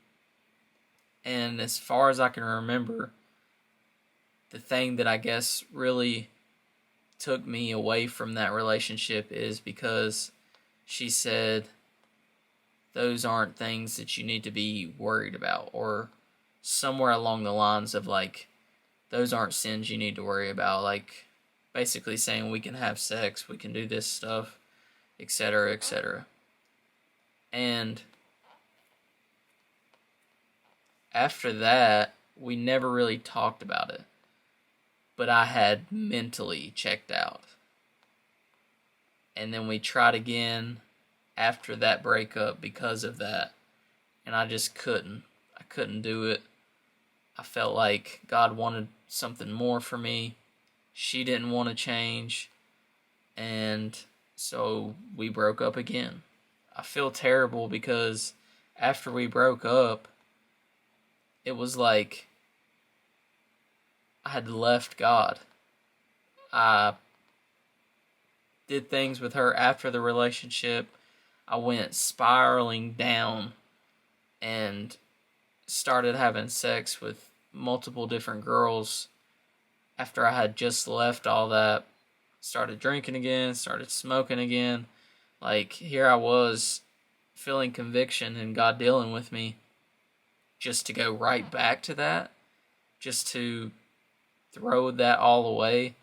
And as far as I can remember, the thing that I guess really took me away from that relationship is because she said, those aren't things that you need to be worried about, or somewhere along the lines of like, those aren't sins you need to worry about. Like, basically saying we can have sex, we can do this stuff, etc., etc. And after that, we never really talked about it. But I had mentally checked out. And then we tried again after that breakup because of that. And I just couldn't. I couldn't do it. I felt like God wanted something more for me. She didn't want to change. And so we broke up again. I feel terrible because after we broke up, it was like I had left God. I did things with her after the relationship. I went spiraling down and started having sex with multiple different girls after I had just left all that. Started drinking again, started smoking again. Like, here I was feeling conviction and God dealing with me just to go right back to that, just to throw that all away.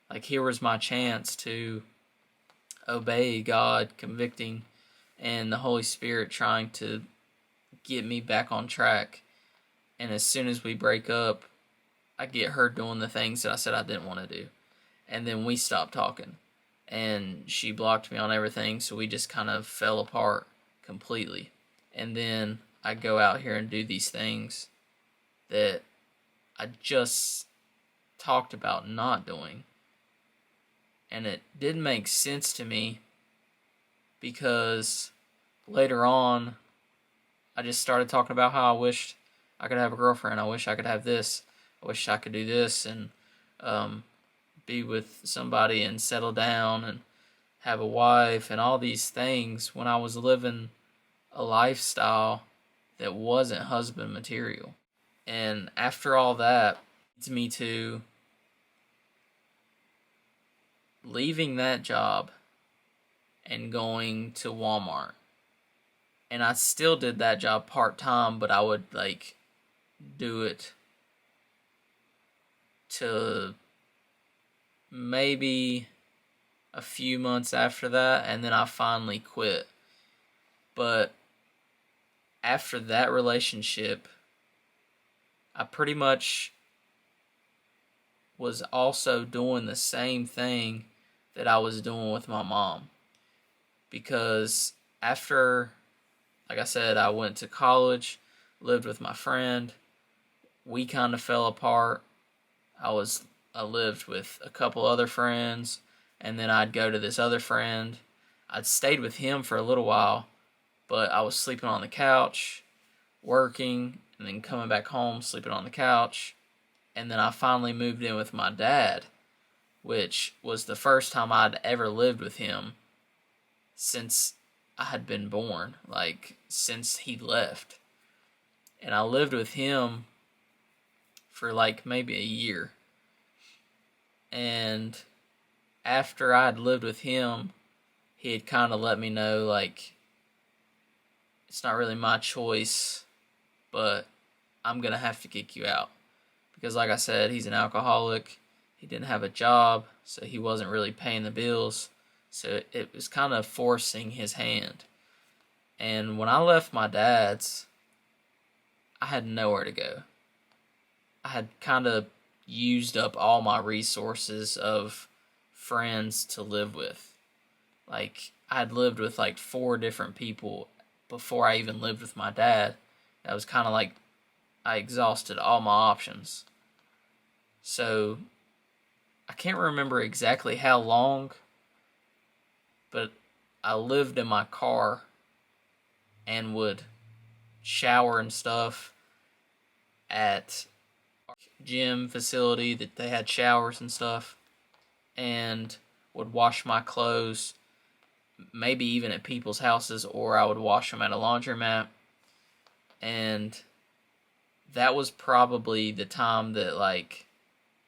Like, here was my chance to obey God convicting and the Holy Spirit trying to get me back on track. And as soon as we break up, I get her doing the things that I said I didn't want to do. And then we stopped talking. And she blocked me on everything, so we just kind of fell apart completely. And then I go out here and do these things that I just talked about not doing. And it didn't make sense to me because later on, I just started talking about how I wished I could have a girlfriend. I wish I could have this. I wish I could do this and be with somebody and settle down and have a wife and all these things when I was living a lifestyle that wasn't husband material. And after all that, leads me to leaving that job and going to Walmart. And I still did that job part-time, but I would like do it to maybe a few months after that, and then I finally quit. But after that relationship, I pretty much was also doing the same thing that I was doing with my mom. Because after, like I said, I went to college, lived with my friend, we kind of fell apart. I lived with a couple other friends, and then I'd go to this other friend. I'd stayed with him for a little while, but I was sleeping on the couch, working, and then coming back home, sleeping on the couch. And then I finally moved in with my dad, which was the first time I'd ever lived with him since I had been born, like since he left. And I lived with him for like maybe a year. And after I'd lived with him, he had kind of let me know, like, it's not really my choice, but I'm going to have to kick you out. Because like I said, he's an alcoholic. He didn't have a job, so he wasn't really paying the bills. So it was kind of forcing his hand. And when I left my dad's, I had nowhere to go. I had kind of used up all my resources of friends to live with. Like, I had lived with like 4 different people before I even lived with my dad. That was kind of like I exhausted all my options. So I can't remember exactly how long, but I lived in my car and would shower and stuff at our gym facility that they had showers and stuff, and would wash my clothes maybe even at people's houses, or I would wash them at a laundromat. And that was probably the time that, like,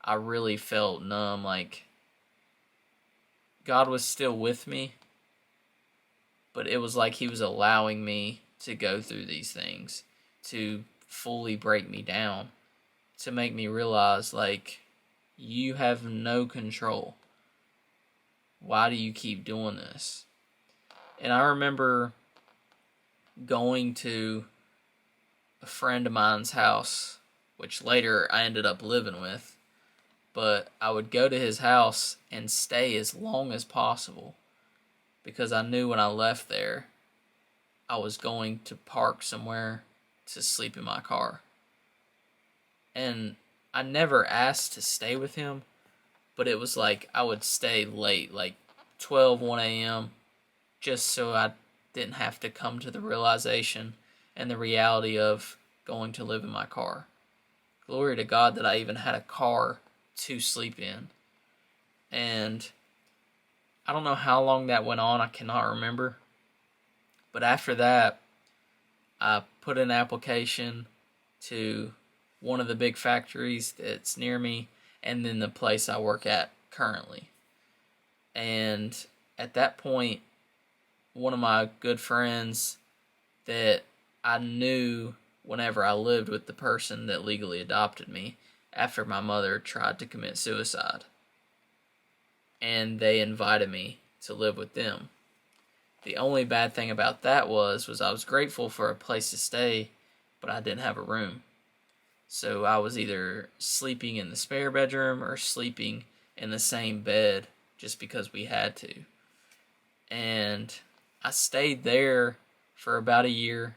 I really felt numb. Like, God was still with me, but it was like he was allowing me to go through these things, to fully break me down, to make me realize, like, you have no control. Why do you keep doing this? And I remember going to a friend of mine's house, which later I ended up living with, but I would go to his house and stay as long as possible because I knew when I left there, I was going to park somewhere to sleep in my car. And I never asked to stay with him, but it was like I would stay late, like 12, 1 a.m., just so I didn't have to come to the realization and the reality of going to live in my car. Glory to God that I even had a car to sleep in. And I don't know how long that went on. I cannot remember. But after that, I put an application to one of the big factories that's near me, and then the place I work at currently. And at that point, one of my good friends that I knew whenever I lived with the person that legally adopted me after my mother tried to commit suicide. And they invited me to live with them. The only bad thing about that was I was grateful for a place to stay, but I didn't have a room. So I was either sleeping in the spare bedroom or sleeping in the same bed just because we had to. And I stayed there for about a year,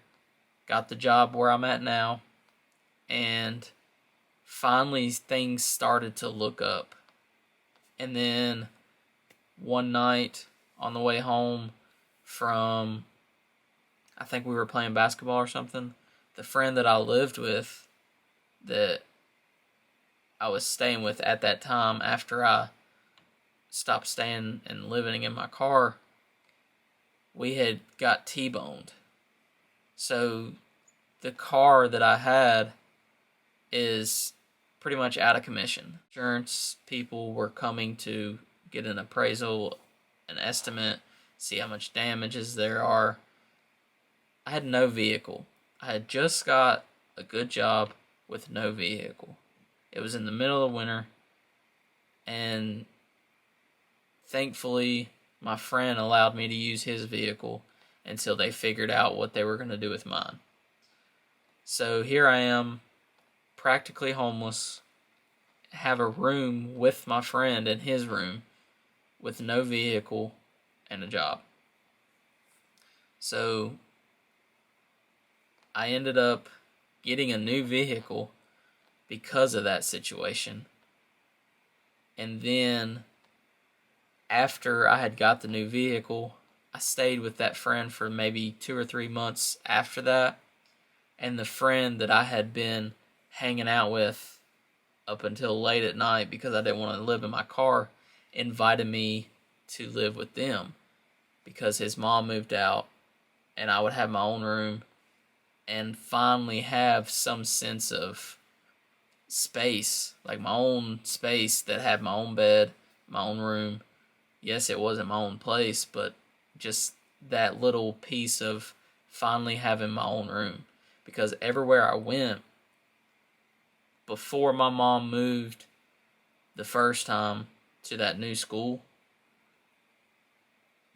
got the job where I'm at now, and finally things started to look up. And then one night on the way home from, I think we were playing basketball or something, the friend that I lived with, that I was staying with at that time after I stopped staying and living in my car, we had got T-boned. So the car that I had is pretty much out of commission. Insurance people were coming to get an appraisal, an estimate, see how much damages there are. I had no vehicle. I had just got a good job with no vehicle. It was in the middle of winter, and thankfully my friend allowed me to use his vehicle until they figured out what they were going to do with mine. So here I am, practically homeless, have a room with my friend in his room with no vehicle and a job. So I ended up getting a new vehicle because of that situation. And then after I had got the new vehicle, I stayed with that friend for maybe 2 or 3 months after that. And the friend that I had been hanging out with up until late at night because I didn't want to live in my car invited me to live with them because his mom moved out and I would have my own room and finally have some sense of space, like my own space that had my own bed, my own room. Yes, it wasn't my own place, but just that little piece of finally having my own room. Because everywhere I went, before my mom moved the first time to that new school,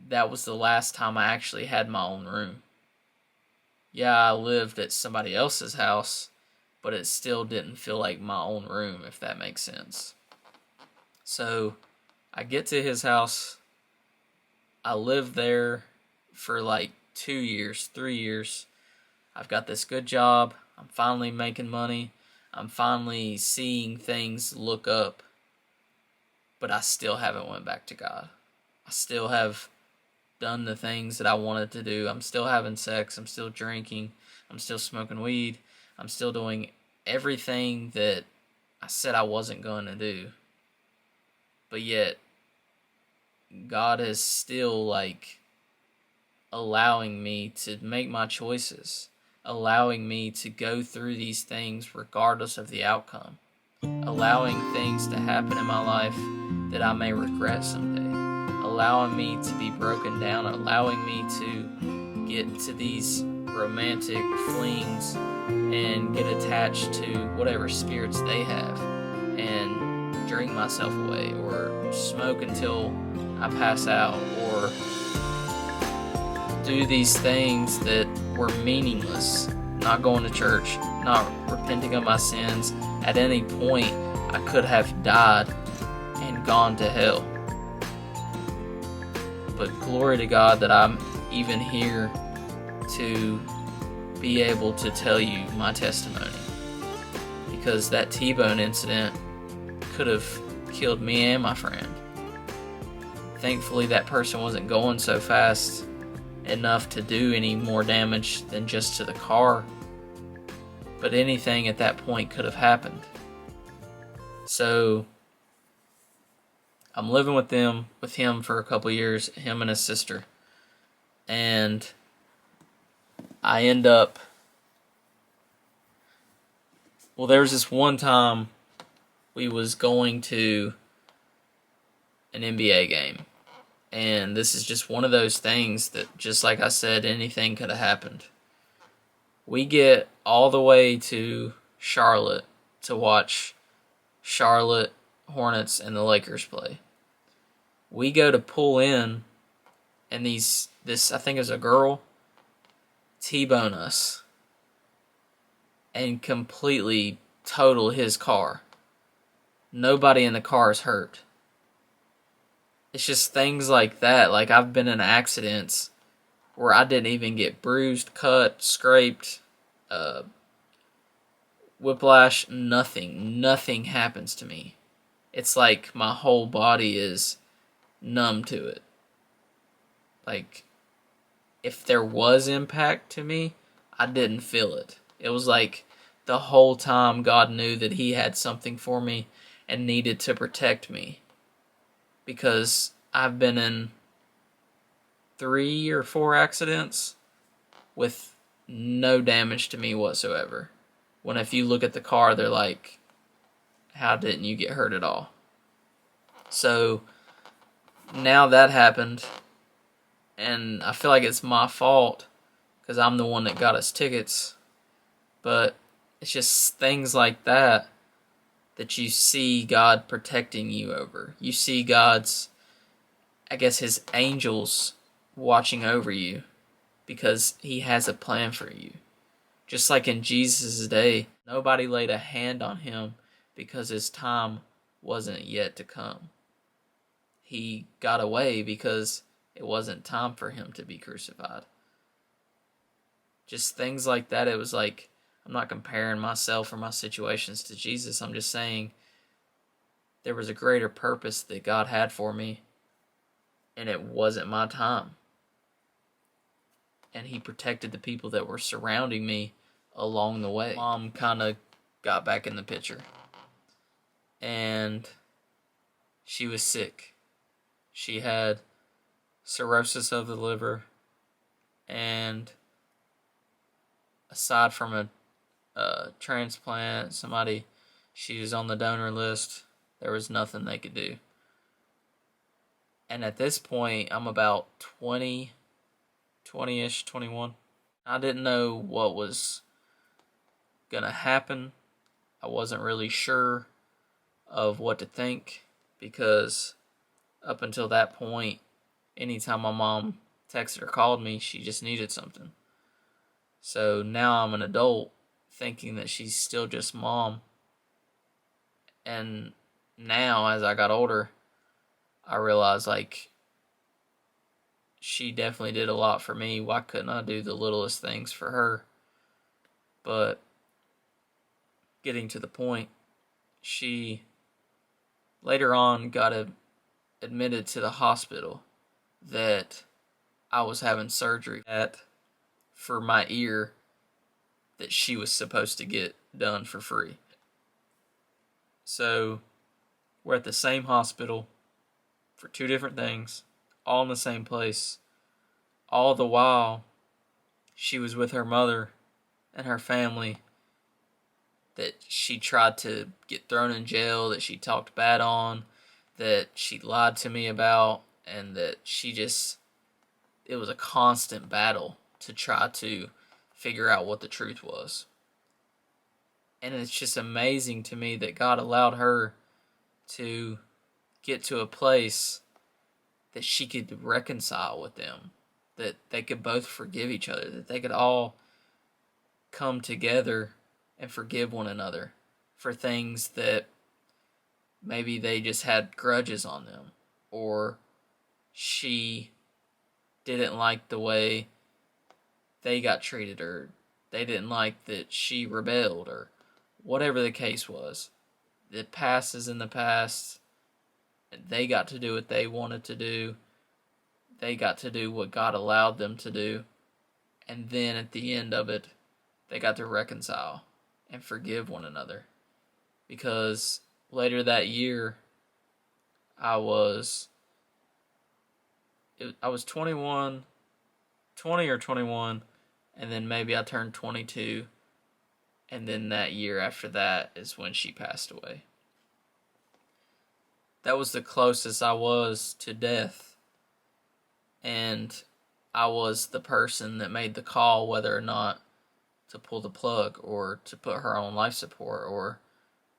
that was the last time I actually had my own room. Yeah, I lived at somebody else's house, but it still didn't feel like my own room, if that makes sense. So I get to his house. I live there for like 2 years, 3 years. I've got this good job. I'm finally making money. I'm finally seeing things look up. but I still haven't went back to God. I still have done the things that I wanted to do. I'm still having sex. I'm still drinking. I'm still smoking weed. I'm still doing everything that I said I wasn't going to do. But yet, God is still like allowing me to make my choices, allowing me to go through these things regardless of the outcome, allowing things to happen in my life that I may regret someday, allowing me to be broken down, allowing me to get to these romantic flings and get attached to whatever spirits they have and drink myself away or smoke until I pass out or do these things that were meaningless, not going to church, not repenting of my sins. At any point, I could have died and gone to hell. But glory to God that I'm even here to be able to tell you my testimony. Because that T-bone incident could have killed me and my friend. Thankfully, that person wasn't going so fast enough to do any more damage than just to the car. But anything at that point could have happened. So I'm living with him for a couple years, him and his sister. And I end up, well, there was this one time we was going to an NBA game. And this is just one of those things that, just like I said, anything could have happened. We get all the way to Charlotte to watch Charlotte Hornets and the Lakers play. We go to pull in, and this I think is a girl, T-bone us and completely total his car. Nobody in the car is hurt. It's just things like that. Like, I've been in accidents where I didn't even get bruised, cut, scraped, whiplash, nothing. Nothing happens to me. It's like my whole body is numb to it. Like, if there was impact to me, I didn't feel it. It was like the whole time God knew that He had something for me and needed to protect me. Because I've been in 3 or 4 accidents with no damage to me whatsoever. When if you look at the car, they're like, how didn't you get hurt at all? So now that happened, and I feel like it's my fault because I'm the one that got us tickets. But it's just things like that you see God protecting you over. You see God's, I guess, His angels watching over you because He has a plan for you. Just like in Jesus' day, nobody laid a hand on Him because His time wasn't yet to come. He got away because it wasn't time for Him to be crucified. Just things like that. It was like, I'm not comparing myself or my situations to Jesus. I'm just saying there was a greater purpose that God had for me, and it wasn't my time. And He protected the people that were surrounding me along the way. Mom kind of got back in the picture, and she was sick. She had cirrhosis of the liver, and aside from a transplant, she was on the donor list, there was nothing they could do. And at this point, I'm about 20-ish, 21. I didn't know what was going to happen. I wasn't really sure of what to think because up until that point, anytime my mom texted or called me, she just needed something. So now I'm an adult thinking that she's still just mom. And now, as I got older, I realized, like, she definitely did a lot for me. Why couldn't I do the littlest things for her? But getting to the point, she later on got admitted to the hospital that I was having surgery for my ear that she was supposed to get done for free. So we're at the same hospital for two different things, all in the same place. All the while, she was with her mother and her family that she tried to get thrown in jail, that she talked bad on, that she lied to me about, and that it was a constant battle to try to figure out what the truth was. And it's just amazing to me that God allowed her to get to a place that she could reconcile with them, that they could both forgive each other, that they could all come together and forgive one another for things that maybe they just had grudges on them, or she didn't like the way they got treated, or they didn't like that she rebelled, or whatever the case was. The past is in the past. They got to do what they wanted to do. They got to do what God allowed them to do. And then at the end of it, they got to reconcile and forgive one another. Because later that year, I was 21, 20 or 21, and then maybe I turned 22, and then that year after that is when she passed away. That was the closest I was to death, and I was the person that made the call whether or not to pull the plug, or to put her on life support, or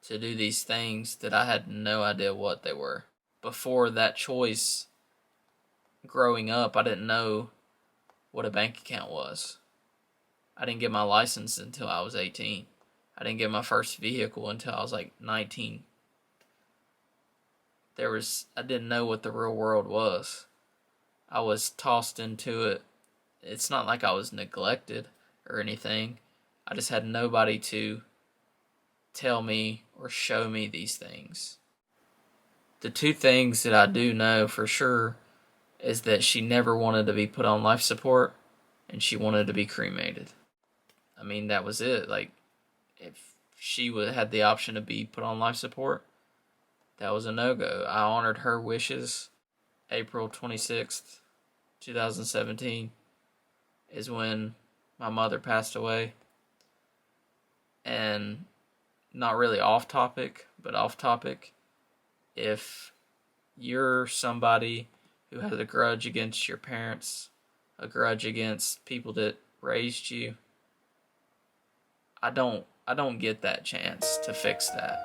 to do these things that I had no idea what they were. Before that choice, growing up, I didn't know what a bank account was. I didn't get my license until I was 18. I didn't get my first vehicle until I was like 19. I didn't know what the real world was. I was tossed into it. It's not like I was neglected or anything. I just had nobody to tell me or show me these things. The two things that I do know for sure is that she never wanted to be put on life support, and she wanted to be cremated. I mean, that was it. Like, if she had the option to be put on life support, that was a no-go. I honored her wishes. April 26th, 2017 is when my mother passed away. And not really off topic, but off topic, if you're somebody who has a grudge against your parents, a grudge against people that raised you, I don't get that chance to fix that.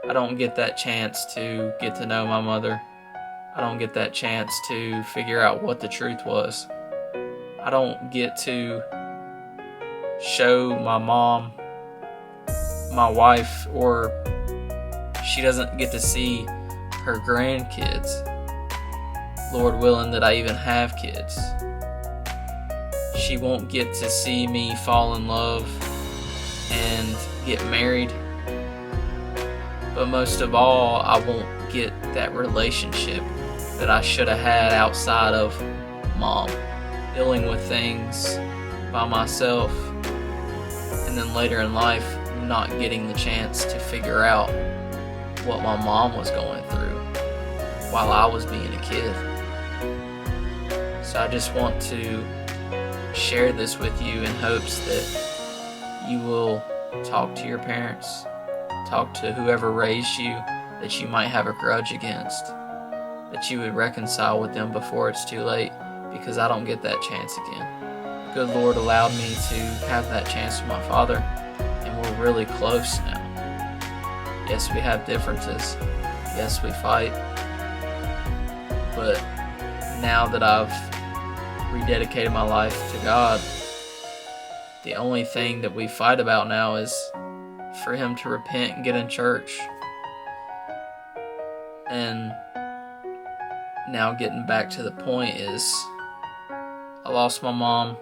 I don't get that chance to get to know my mother. I don't get that chance to figure out what the truth was. I don't get to show my mom, my wife, or she doesn't get to see her grandkids. Lord willing that I even have kids. She won't get to see me fall in love and get married. But most of all, I won't get that relationship that I should have had outside of mom. Dealing with things by myself, and then later in life, not getting the chance to figure out what my mom was going through while I was being a kid. So I just want to share this with you in hopes that you will talk to your parents, talk to whoever raised you that you might have a grudge against, that you would reconcile with them before it's too late, because I don't get that chance again. The good Lord allowed me to have that chance with my father, and we're really close now. Yes, we have differences. Yes, we fight. But now that I've rededicated my life to God, the only thing that we fight about now is for him to repent and get in church. And now getting back to the point is, I lost my mom.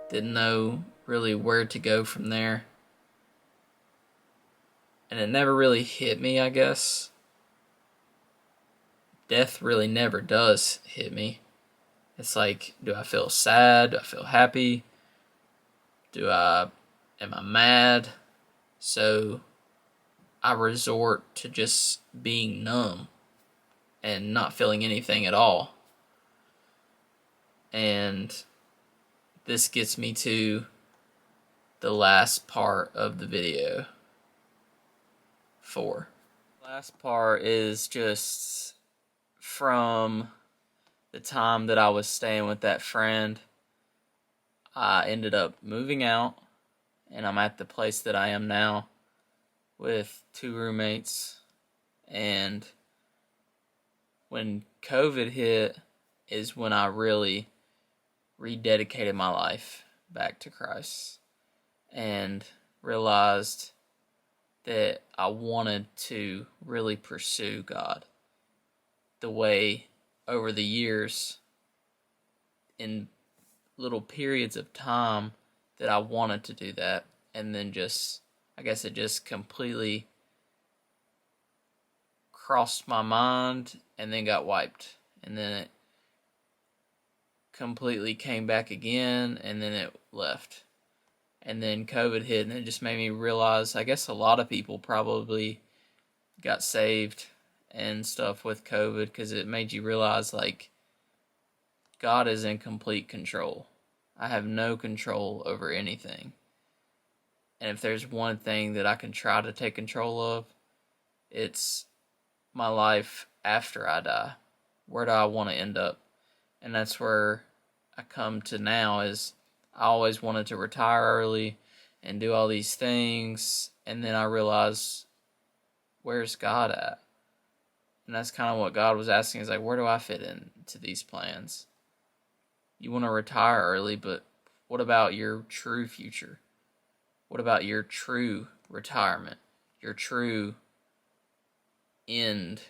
Didn't know really where to go from there. and it never really hit me, I guess. Death really never does hit me. It's like, do I feel sad? Do I feel happy? Am I mad? So I resort to just being numb and not feeling anything at all. And this gets me to the last part of the video. 4. Last part is just from the time that I was staying with that friend. I ended up moving out, and I'm at the place that I am now with 2 roommates. And when COVID hit is when I really rededicated my life back to Christ and realized that I wanted to really pursue God the way over the years, in little periods of time, that I wanted to do that, and then I guess it just completely crossed my mind and then got wiped, and then it completely came back again, and then it left. And then COVID hit, and it just made me realize, I guess a lot of people probably got saved and stuff with COVID, because it made you realize, like, God is in complete control. I have no control over anything. And if there's one thing that I can try to take control of, it's my life after I die. Where do I want to end up? And that's where I come to now, is I always wanted to retire early and do all these things, and then I realized, where's God at? And that's kind of what God was asking, is like, where do I fit into these plans? You want to retire early, but what about your true future? What about your true retirement? Your true end?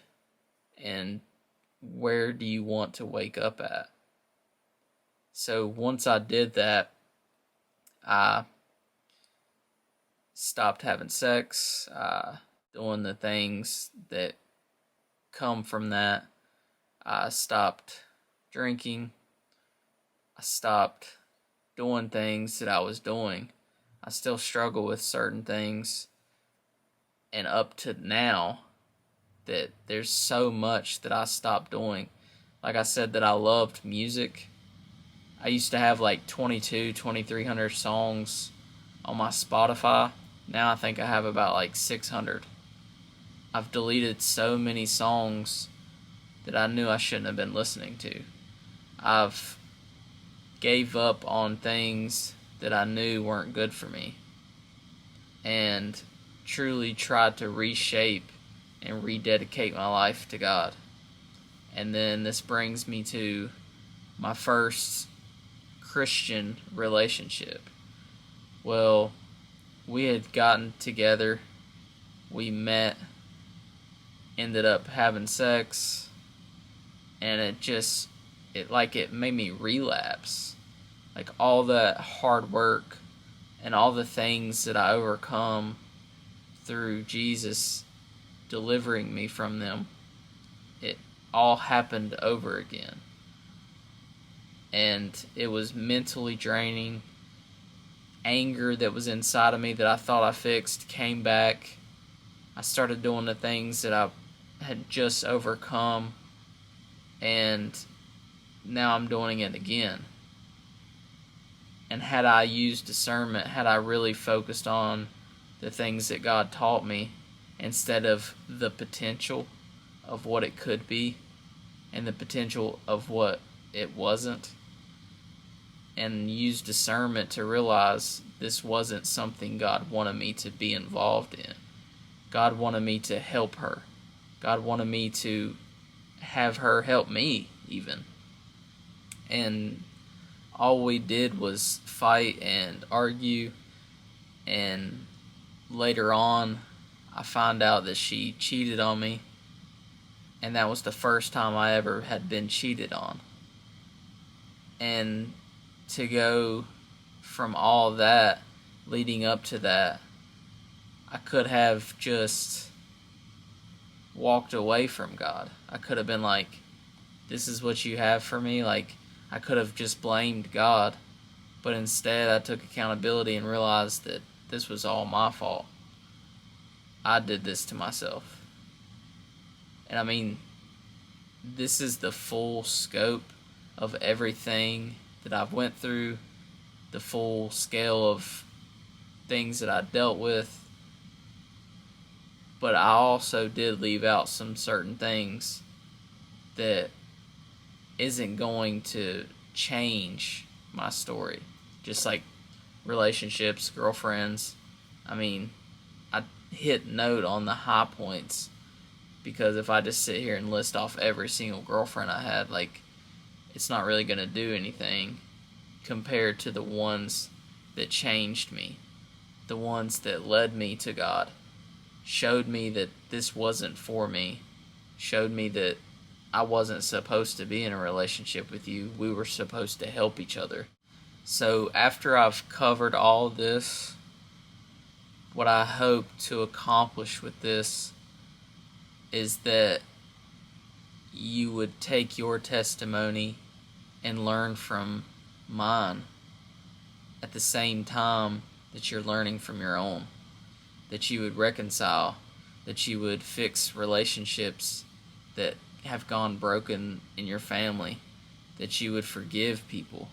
And where do you want to wake up at? So once I did that, I stopped having sex, doing the things that come from that. I stopped drinking. I stopped doing things that I was doing. I still struggle with certain things. And up to now, that there's so much that I stopped doing. Like I said, that I loved music. I used to have like 2,300 songs on my Spotify. Now I think I have about like 600. I've deleted so many songs that I knew I shouldn't have been listening to. I've gave up on things that I knew weren't good for me, and truly tried to reshape and rededicate my life to God. And then this brings me to my first Christian relationship. Well, we had gotten together, we met, ended up having sex, and it made me relapse. Like, all that hard work and all the things that I overcome through Jesus delivering me from them, it all happened over again. And it was mentally draining. Anger that was inside of me that I thought I fixed came back. I started doing the things that I had just overcome, and now I'm doing it again. And had I used discernment, had I really focused on the things that God taught me instead of the potential of what it could be and the potential of what it wasn't, and used discernment to realize this wasn't something God wanted me to be involved in. God wanted me to help her. God wanted me to have her help me, even. And all we did was fight and argue, and later on I found out that she cheated on me, and that was the first time I ever had been cheated on. And to go from all that leading up to that, I could have just walked away from God. I could have been like, this is what you have for me. Like, I could have just blamed God. But instead, I took accountability and realized that this was all my fault. I did this to myself. And I mean, this is the full scope of everything that I've went through, the full scale of things that I dealt with. But I also did leave out some certain things that isn't going to change my story. Just like relationships, girlfriends. I mean, I hit note on the high points, because if I just sit here and list off every single girlfriend I had, like, it's not really going to do anything compared to the ones that changed me, the ones that led me to God, showed me that this wasn't for me, showed me that I wasn't supposed to be in a relationship with you. We were supposed to help each other. So after I've covered all of this, what I hope to accomplish with this is that you would take your testimony and learn from mine at the same time that you're learning from your own. That you would reconcile, that you would fix relationships that have gone broken in your family, that you would forgive people,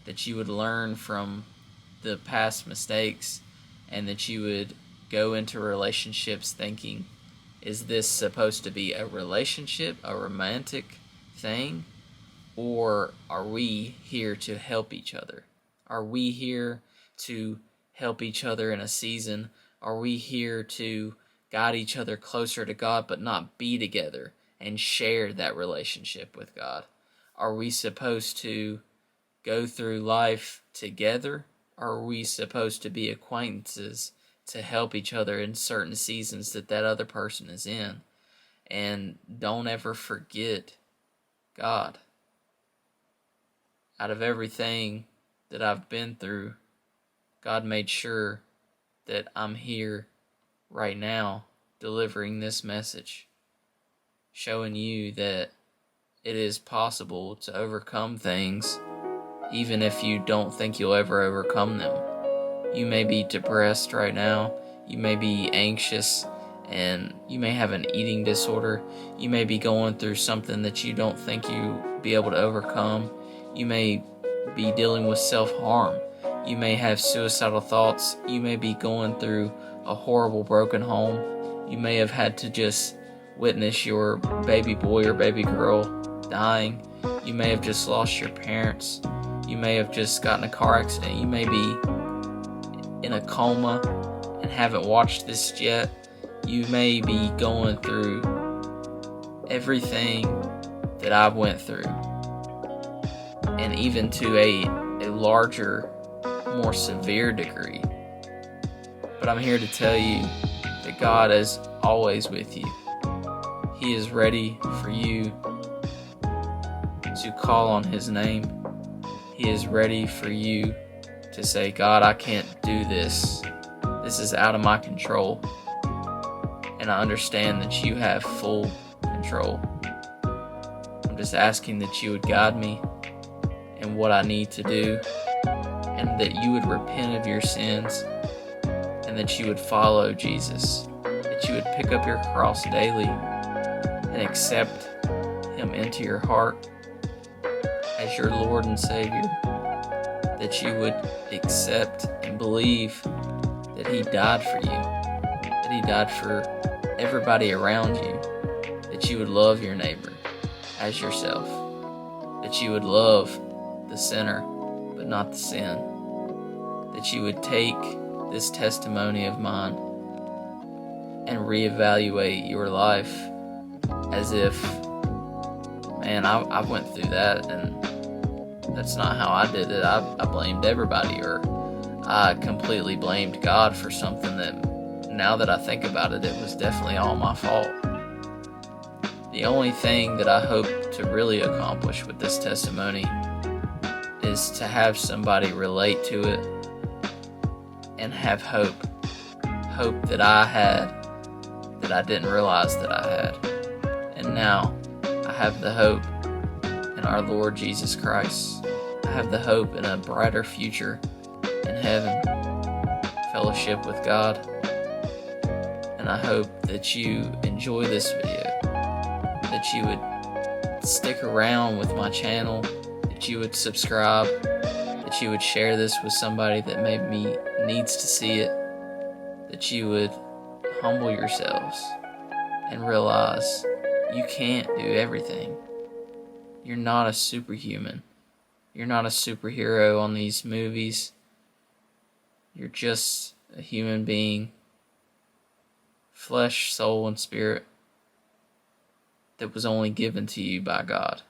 that you would learn from the past mistakes, and that you would go into relationships thinking, is this supposed to be a relationship, a romantic thing, or are we here to help each other? Are we here to help each other in a season? Are we here to guide each other closer to God, but not be together and share that relationship with God? Are we supposed to go through life together? Or are we supposed to be acquaintances to help each other in certain seasons that other person is in? And don't ever forget God. Out of everything that I've been through, God made sure that I'm here right now delivering this message, showing you that it is possible to overcome things even if you don't think you'll ever overcome them. You may be depressed right now, you may be anxious, and you may have an eating disorder. You may be going through something that you don't think you'll be able to overcome. You may be dealing with self-harm. You may have suicidal thoughts. You may be going through a horrible broken home. You may have had to just witness your baby boy or baby girl dying. You may have just lost your parents. You may have just gotten a car accident. You may be in a coma and haven't watched this yet. You may be going through everything that I went through, and even to a larger, more severe degree. But I'm here to tell you that God is always with you. He is ready for you to call on His name. He is ready for you to say, God, I can't do this. This is out of my control. And I understand that you have full control. I'm just asking that you would guide me in what I need to do, and that you would repent of your sins, and that you would follow Jesus, that you would pick up your cross daily and accept Him into your heart as your Lord and Savior, that you would accept and believe that He died for you, that He died for everybody around you, that you would love your neighbor as yourself, that you would love the sinner but not the sin, that you would take this testimony of mine and reevaluate your life as if, man, I went through that and that's not how I did it. I blamed everybody, or I completely blamed God for something that, now that I think about it, it was definitely all my fault. The only thing that I hope to really accomplish with this testimony is to have somebody relate to it and have hope. hope that I had that I didn't realize that I had. And now I have the hope in our Lord Jesus Christ. I have the hope in a brighter future in heaven, fellowship with God. And I hope that you enjoy this video, that you would stick around with my channel, that you would subscribe, that you would share this with somebody that maybe needs to see it, that you would humble yourselves and realize you can't do everything. You're not a superhuman. You're not a superhero on these movies. You're just a human being, flesh, soul, and spirit, that was only given to you by God.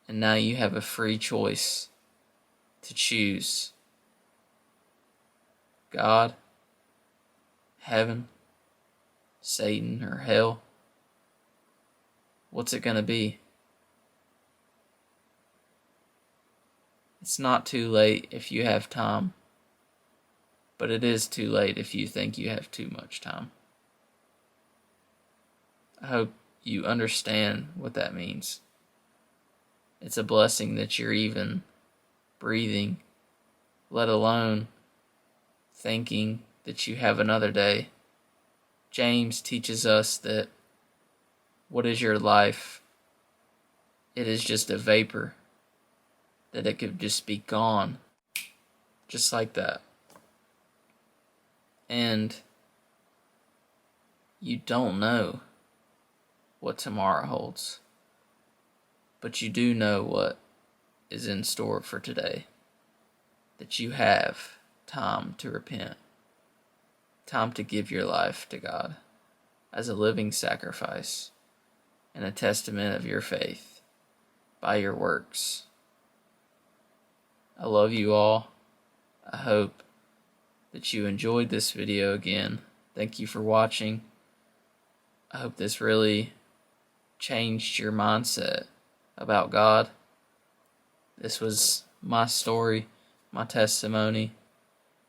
And now you have a free choice to choose God, heaven, Satan, or hell. What's it going to be? It's not too late if you have time, but it is too late if you think you have too much time. I hope you understand what that means. It's a blessing that you're even breathing, let alone thinking that you have another day. James teaches us that what is your life? It is just a vapor, that it could just be gone, just like that. And you don't know what tomorrow holds, but you do know what is in store for today, that you have time to repent, time to give your life to God as a living sacrifice and a testament of your faith by your works. I love you all. I hope that you enjoyed this video again. Thank you for watching. I hope this really changed your mindset about God. This was my story, my testimony,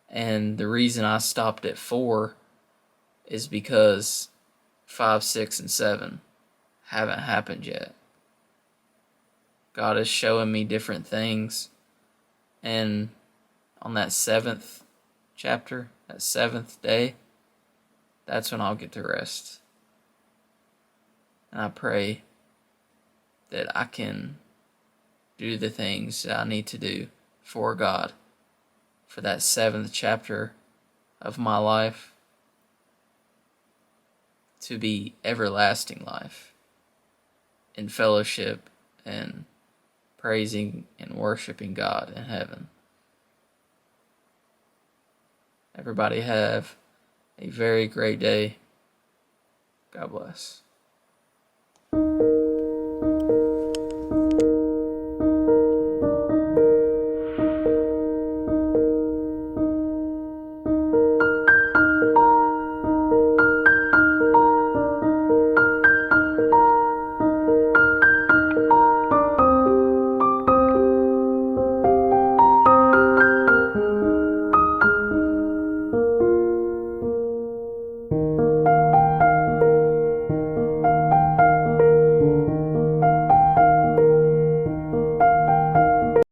and the reason I stopped at 4 is because 5, 6, and 7 haven't happened yet. God is showing me different things, and on that 7th chapter, that 7th day, that's when I'll get to rest. And I pray that I can do the things that I need to do for God, for that 7th chapter of my life to be everlasting life in fellowship and praising and worshiping God in heaven. Everybody have a very great day. God bless.